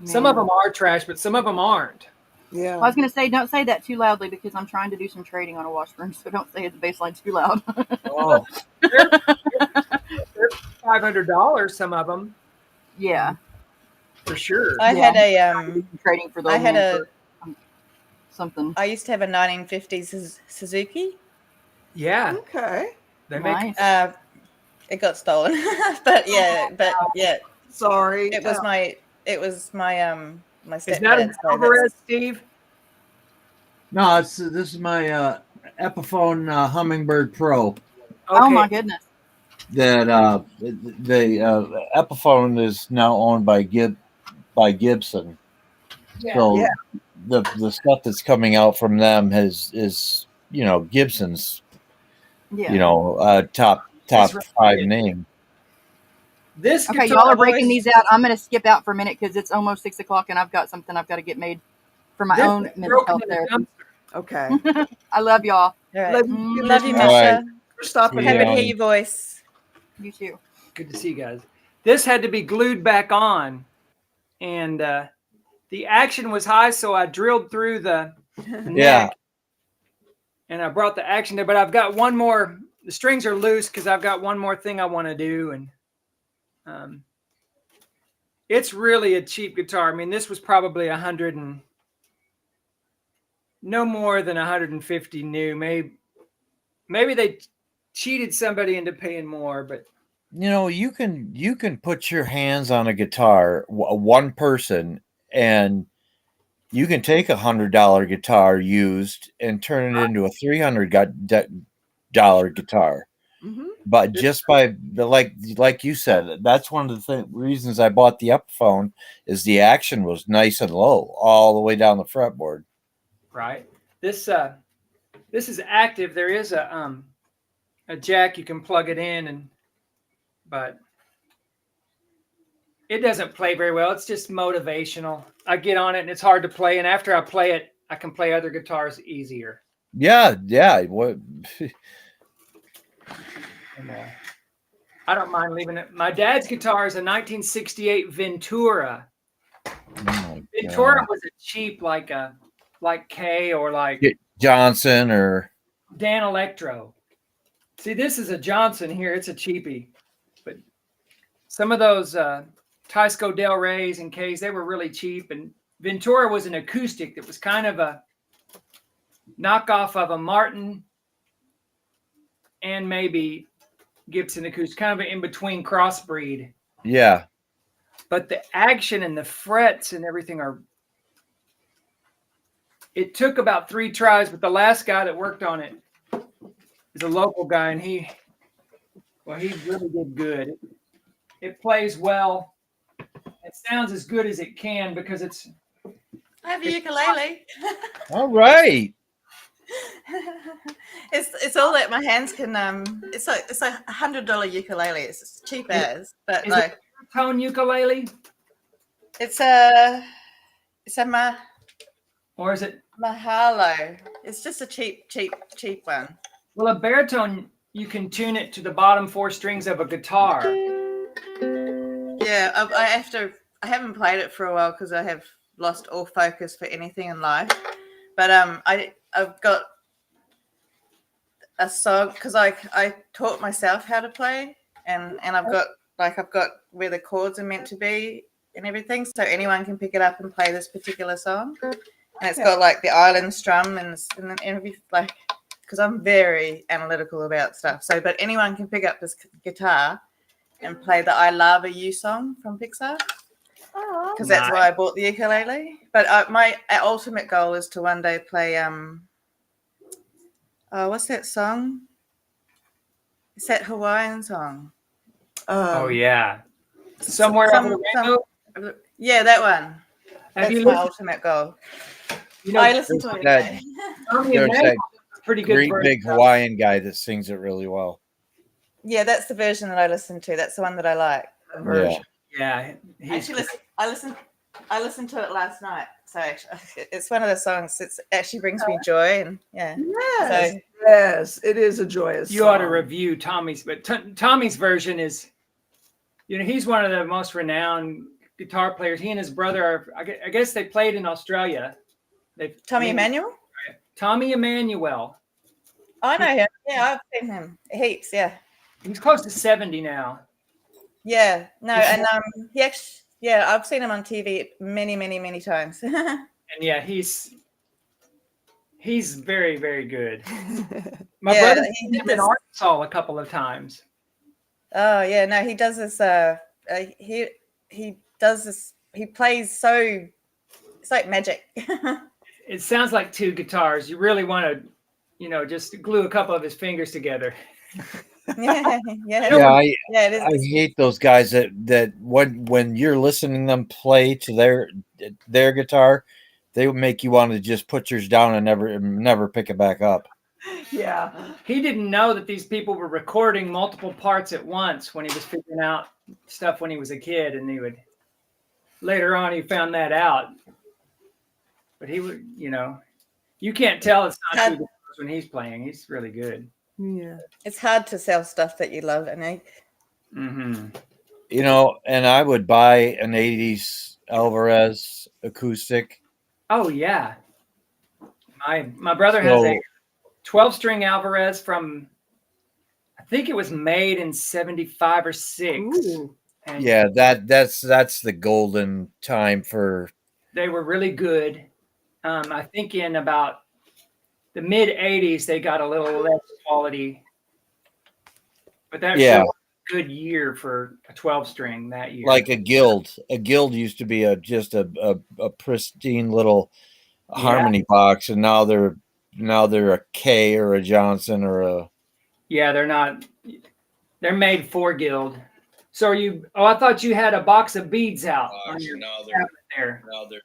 Some of Man. them are trash, but some of them aren't. Yeah. I was going to say, don't say that too loudly because I'm trying to do some trading on a Washburn, so don't say the bass line too loud. Oh, They're $500, some of them, Yeah. for sure. I Yeah, had a I'm trying to do some trading for the I old had man a for something. I used to have a 1950s Suzuki. Yeah, Okay. they make Nice. It got stolen. But yeah, Sorry. it was my my Is that an stepdad. So Alvarez, Steve? No, this is my Epiphone Hummingbird Pro. Oh my Okay. goodness. that the Epiphone is now owned by Gibson. Yeah. So Yeah. the stuff that's coming out from them is Gibson's Yeah. top That's right. 5 name. This Okay, guitar, y'all are breaking boys, these out. I'm going to skip out for a minute because it's almost 6 o'clock and I've got something I've got to get made for my this own is mental broken health in a therapy. dumpster. Okay. I love y'all. All right. Love Mm, you, Love you, All right. Misha. for stopping See Happy ya. to hear your voice. You too. Good to see you guys. This had to be glued back on, and the action was high, so I drilled through the Yeah. neck, and I brought the action there. But I've got one more. The strings are loose because I've got one more thing I want to do, and it's really a cheap guitar. I mean, this was probably no more than 150 new. Maybe they cheated somebody into paying more, but You can put your hands on a guitar, one person, and you can take $100 guitar used and turn it into a $300 guitar. Mhm. But just by like you said, that's one of the reasons I bought the Epiphone is the action was nice and low all the way down the fretboard. right. This is active. There is a jack you can plug it in, but it doesn't play very well. It's just motivational. I get on it and it's hard to play, and after I play it, I can play other guitars easier. Yeah. What? And, I don't mind leaving it. My dad's guitar is a 1968 Ventura. Oh my Ventura God. was a cheap like K or like Johnson or Dan Electro. See, this is a Johnson here. It's a cheapie, but some of those Tysco Del Reys and Ks, they were really cheap. And Ventura was an acoustic that was kind of a knockoff of a Martin and maybe Gibson acoustic, kind of an in-between crossbreed. yeah. But the action and the frets and everything it took about 3 tries, but the last guy that worked on it is a local guy, and he really did good. It plays well. It sounds as good as it can because it's I have a ukulele. All right. It's all that my hands can. It's like $100 ukulele. It's cheap as, but is like it a tone ukulele it's a or is it mahalo. It's just a cheap one. well a baritone? You can tune it to the bottom 4 strings of a guitar. Yeah, I haven't played it for a while because I have lost all focus for anything in life. But I've got a song because I taught myself how to play, and I've got where the chords are meant to be and everything, so anyone can pick it up and play this particular song. And it's got like the island strum and everything, like, because I'm very analytical about stuff. So, but anyone can pick up this guitar and play the "I Love You" song from Pixar. Because that's why I bought the ukulele. But my ultimate goal is to one day play what's that song? It's that Hawaiian song. Oh yeah, S- somewhere over the rainbow. Yeah, that one. Have That's you my listened? ultimate goal. You know, I listen to it every that- day. Tommy There's Emmanuel that is a pretty good great version big of it. Hawaiian guy that sings it really well. Yeah, that's the version that I listen to. That's the one that I like. version. Yeah, he's Actually, I listened to it last night. So it's one of the songs. It actually brings me joy, and yeah. Yes, So- yes, it is a joyous you ought to song. review Tommy's, but Tommy's version is, you know, he's one of the most renowned guitar players. He and his brother are, I guess they played in Australia. Tommy Emmanuel? Tommy Emmanuel. I know him. Yeah, I've seen him heaps. Yeah, He's close to 70 now. yeah. No, He's- and he actually, yeah, I've seen him on TV many, many, many times. And yeah, he's very, very good. My Yeah, brother's he seen did him in this- Arkansas a couple of times. Oh yeah, no, he does this. He does this. He plays so. It's like magic. It sounds like two guitars. You really want to, you know, just glue a couple of his fingers together. yeah, Yeah, yeah, I yeah. It is. I hate those guys that when you're listening to them play to their guitar, they would make you want to just put yours down and never pick it back up. Yeah. He didn't know that these people were recording multiple parts at once when he was figuring out stuff when he was a kid, and later on he found that out. But he would, you know, you can't tell it's not two guitars when he's playing. He's really good. Yeah. It's hard to sell stuff that you love, and Mm-hmm. You know, and I would buy an 80s Alvarez acoustic. Oh yeah, my brother has a 12-string Alvarez from, I think it was made in 75 or 6. Ooh. And Yeah, that's the golden time for. they were really good. I think in about the mid 80s they got a little less quality, but that's Yeah. a good year for a 12-string that year. Like a guild. A guild used to be just a pristine little harmony box, and now they're a K or a Johnson or a. Yeah, they're not. They're made for guild. So are you? Oh, I thought you had a box of beads out on your cabinet there. Now they're.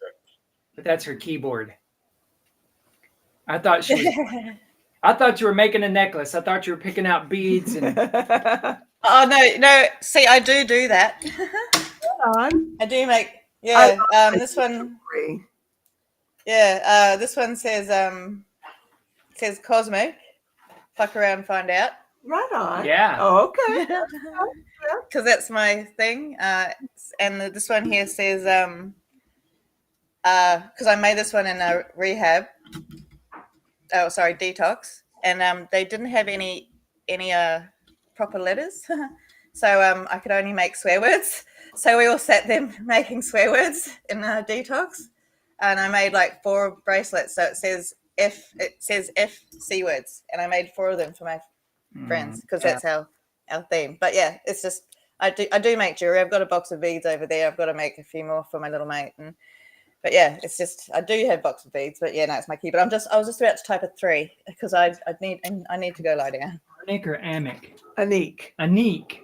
But that's her keyboard. I thought she was. I thought you were making a necklace. I thought you were picking out beads and. oh no. See, I do that. On. I do make. Yeah. This one. Free. Yeah. This one says Cosmo. Fuck around, find out. Right on. Yeah. Oh, okay. Because that's my thing. And this one here says because I made this one in a rehab. Oh, sorry, detox, and they didn't have any proper letters, so I could only make swear words. So we all sat there making swear words in detox, and I made like 4 bracelets. So it says F C words, and I made 4 of them for my friends because that's our theme. But yeah, it's just I do make jewelry. I've got a box of beads over there. I've got to make a few more for my little mate. But yeah, it's just I do have a box of beads. But yeah, no, it's my key. But I was just about to type a 3 because I need to go lie down. Anik or Amic? Anik. Anik.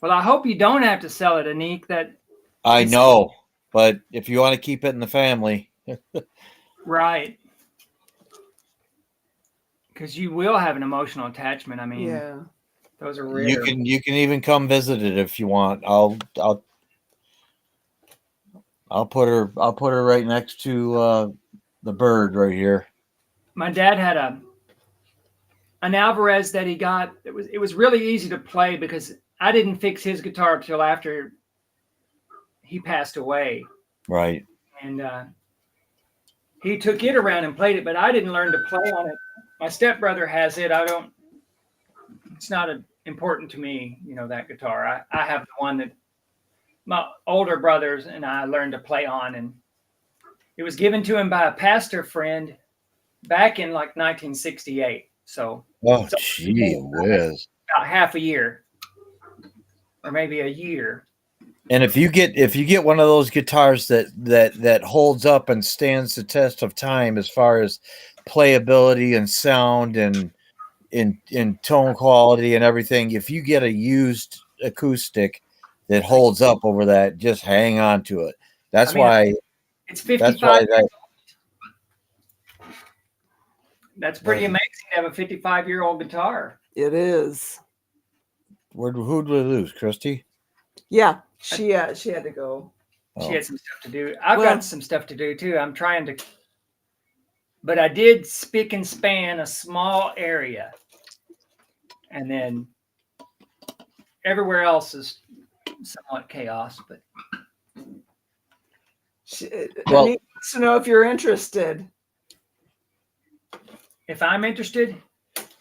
Well, I hope you don't have to sell it, Anik. I know, but if you want to keep it in the family, Right. Because you will have an emotional attachment. I mean, Yeah. those are rare. you can even come visit it if you want. I'll put her right next to the bird right here. My dad had an Alvarez that he got. It was really easy to play because I didn't fix his guitar up till after he passed away, Right. and he took it around and played it, but I didn't learn to play on it. My stepbrother has it. It's not important to me, you know, that guitar. I have the one that my older brothers and I learned to play on, and it was given to him by a pastor friend back in like 1968. So Oh, gee whiz. about half a year or maybe a year. And if you get one of those guitars that holds up and stands the test of time as far as playability and sound and in tone quality and everything. If you get a used acoustic that holds up over that, just hang on to it. That's I mean, why. It's That's 55. why that. That's pretty Right. amazing to have a 55-year-old guitar. It is. Who'd we lose, Christy? Yeah, she had to go. She Oh. had some stuff to do. I've Well- got some stuff to do too. I'm trying to, but I did spick and span a small area, and then everywhere else is somewhat chaos. But Well- Anita wants to know if you're interested. if I'm interested,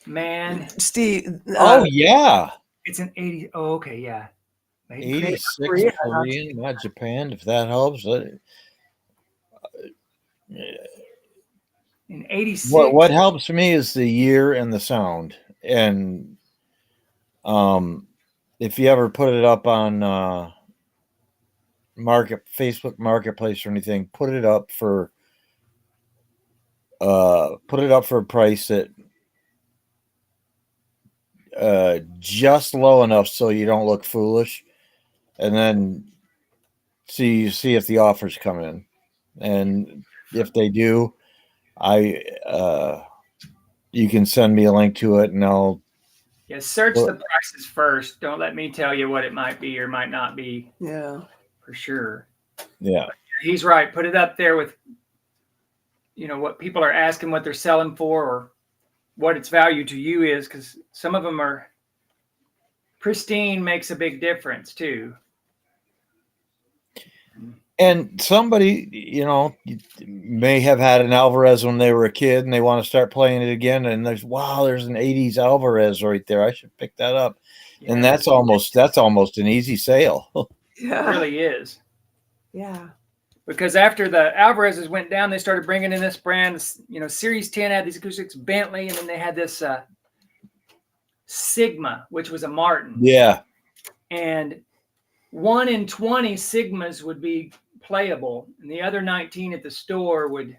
man, Steve. Oh yeah, it's an 80. Oh, okay, yeah. 86 Korea. Korean, not Japan. If that helps. In 86. What helps me is the year and the sound. And if you ever put it up on Facebook Marketplace or anything, put it up for a price that just low enough so you don't look foolish, and then see if the offers come in, and if they do, you can send me a link to it, and I'll search the prices first. Don't let me tell you what it might be or might not be. Yeah. For sure. Yeah. He's right. Put it up there with, what people are asking, what they're selling for, or what its value to you is, because some of them are pristine, makes a big difference too. And somebody, may have had an Alvarez when they were a kid and they want to start playing it again. And there's an 80s Alvarez right there. I should pick that up. Yeah, and that's almost an easy sale. Yeah. It really is. Yeah. Because after the Alvarez's went down, they started bringing in this brand, Series 10 had these acoustics, Bentley, and then they had this Sigma, which was a Martin. Yeah. And 1 in 20 Sigmas would be playable, and the other 19 at the store would,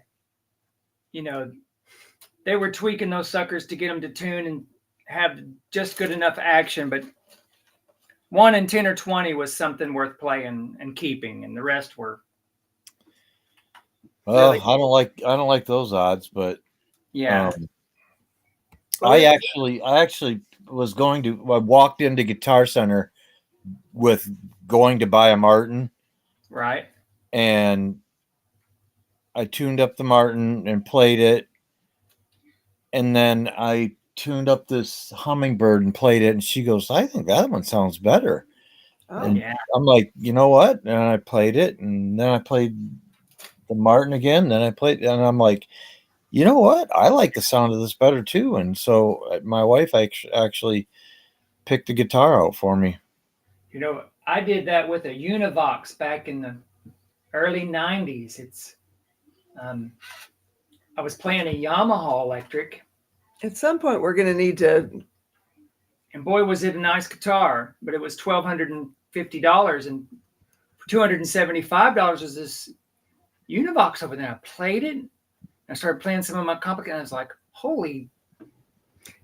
they were tweaking those suckers to get them to tune and have just good enough action. But 1 in 10 or 20 was something worth playing and keeping, and the rest were. Well, really, I don't like those odds, but yeah. I actually I walked into Guitar Center with going to buy a Martin. Right. And I tuned up the Martin and played it. And then I tuned up this Hummingbird and played it. And she goes, I think that one sounds better. Oh, and yeah. I'm like, you know what? And I played it. And then I played the Martin again. Then I played, and I'm like, you know what? I like the sound of this better too. And so my wife actually picked the guitar out for me. I did that with a Univox back in the early 90s. It's I was playing a Yamaha electric, at some point we're going to need to. and boy was it a nice guitar, but it was $1,250, and for $275 was this Univox over there. I played it. I started playing some of my complicated, and I was like, holy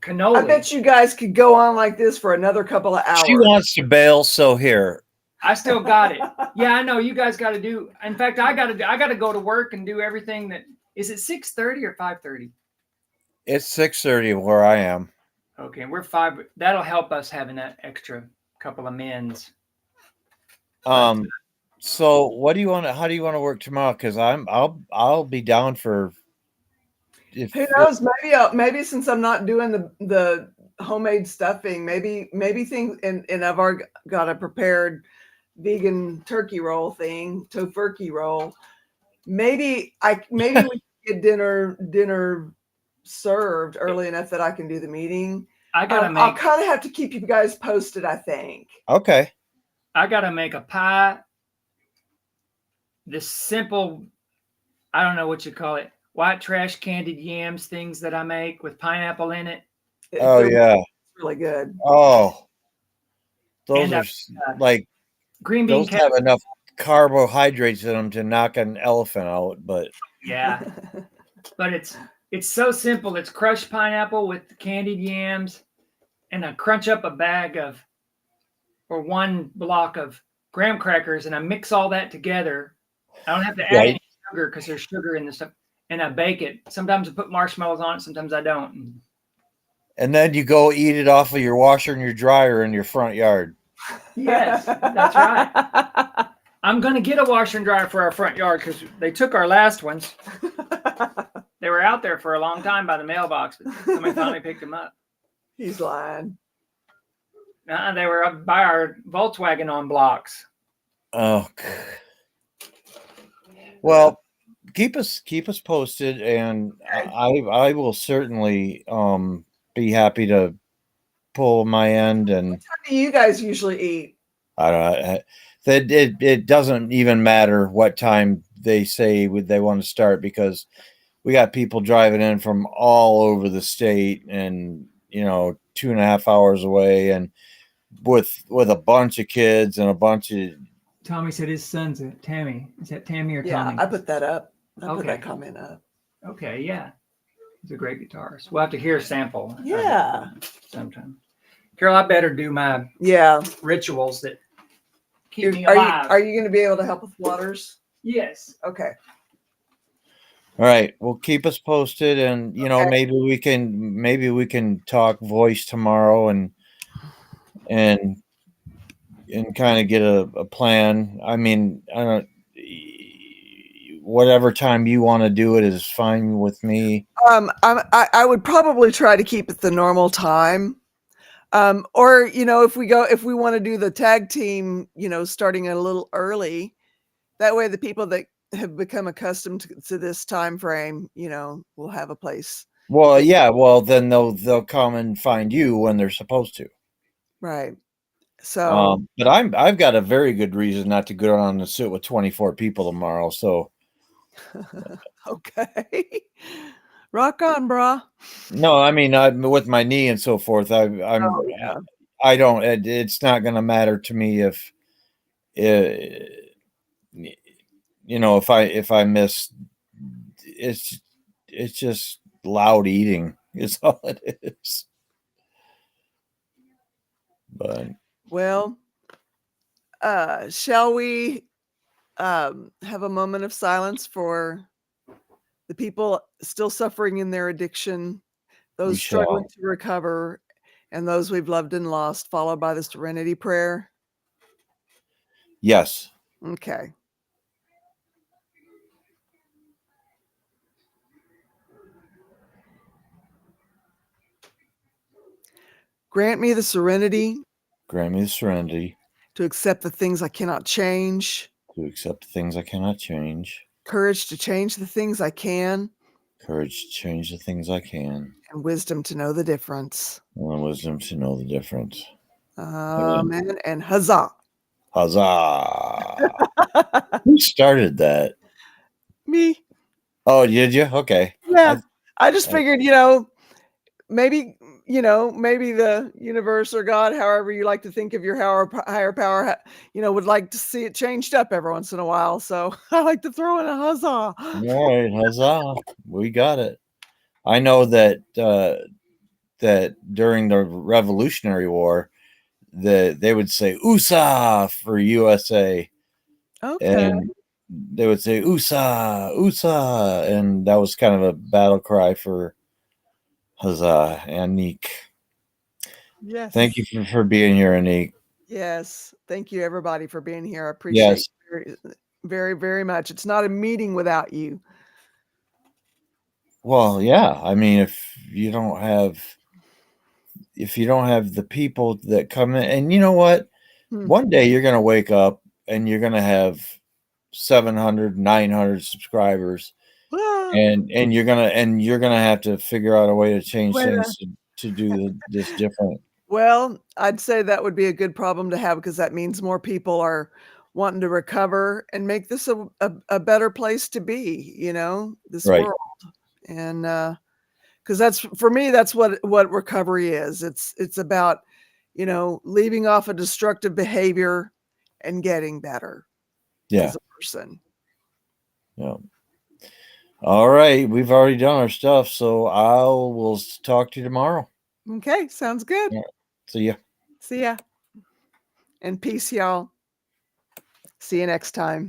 cannoli. I bet you guys could go on like this for another couple of hours. She wants to bail, so here. I still got it. Yeah, I know you guys got to do. In fact, I got to go to work and do everything that. Is it 6:30 or 5:30? It's 6:30 where I am. Okay, we're 5. That'll help us having that extra couple of mins. So what do you want to? How do you want to work tomorrow? Because I'll be down for. Who knows? Maybe since I'm not doing the homemade stuffing, maybe things, and I've already got a prepared vegan turkey roll thing, tofurkey roll. Maybe we can get dinner served early enough that I can do the meeting. I'll kind of have to keep you guys posted, I think. Okay. I gotta make a pie. This simple, I don't know what you call it, white trash candied yams things that I make with pineapple in it. Oh yeah, it's really good. Oh, those And, are like green bean. Those have enough carbohydrates in them to knock an elephant out, but yeah, but It's so simple. It's crushed pineapple with candied yams, and I crunch up a bag of, or one block of graham crackers, and I mix all that together. I don't have to add Right. any sugar because there's sugar in the stuff, and I bake it. Sometimes I put marshmallows on it, sometimes I don't. And then you go eat it off of your washer and your dryer in your front yard. Yes, that's right. I'm going to get a washer and dryer for our front yard because they took our last ones. They were out there for a long time by the mailbox, but somebody finally picked them up. He's lying. They were up by our Volkswagen on blocks. Oh, well, keep us posted, and I will certainly be happy to pull my end. And How do you guys usually eat? I don't know that it doesn't even matter what time they say they want to start, because we got people driving in from all over the state, and 2.5 hours away, and with a bunch of kids and a bunch of. Tommy said his son's a Tammy. Is that Tammy or Tommy? Yeah, I put that up. I put Okay. that comment up. Okay, yeah. He's a great guitarist. We'll have to hear a sample. Yeah. Sometime. Carol, I better do my rituals that keep me Are alive. you going to be able to help with waters? Yes. Okay. All right. Well, keep us posted, and Okay. maybe we can talk voice tomorrow and kind of get a plan. I mean, I don't. Whatever time you want to do it is fine with me. I would probably try to keep it the normal time. Or if we want to do the tag team, starting a little early, that way the people that have become accustomed to this time frame, will have a place. Well, yeah. Well, then they'll come and find you when they're supposed to. Right. So, but I've got a very good reason not to go on and sit with 24 people tomorrow. So, okay, rock on, brah. no, I mean, with my knee and so forth, I don't. It's not going to matter to me if I miss. It's just loud eating. Is all it is. But well, shall we have a moment of silence for the people still suffering in their addiction, those struggling to recover, and those we've loved and lost, followed by the serenity prayer? Yes. Okay. Grant me the serenity. Grant me the serenity. To accept the things I cannot change. To accept the things I cannot change. Courage to change the things I can. Courage to change the things I can. And wisdom to know the difference. And wisdom to know the difference. Amen. And huzzah. Huzzah. Who started that? Me. Oh, did you? Okay. Yeah. I just figured, maybe the universe or God, however you like to think of your higher power, would like to see it changed up every once in a while. So I like to throw in a huzzah. All right, huzzah. We got it. I know that that during the Revolutionary War, they would say USA for USA. Okay. And they would say USA, USA, and that was kind of a battle cry for huzzah. Anik. Yes. Thank you for being here, Anik. Yes. Thank you, everybody, for being here. I appreciate it very, very, very much. It's not a meeting without you. Well, yeah. I mean, if you don't have the people that come in, and you know what? One day you're going to wake up and you're going to have 700, 900 subscribers, and you're going to have to figure out a way to change things to do this different. Well, I'd say that would be a good problem to have, because that means more people are wanting to recover and make this a better place to be, this world. And because that's, for me, that's what recovery is. It's about, leaving off a destructive behavior and getting better as a person. Yeah. All right, we've already done our stuff, so we'll talk to you tomorrow. Okay, sounds good. Yeah. See ya. See ya. And peace, y'all. See you next time.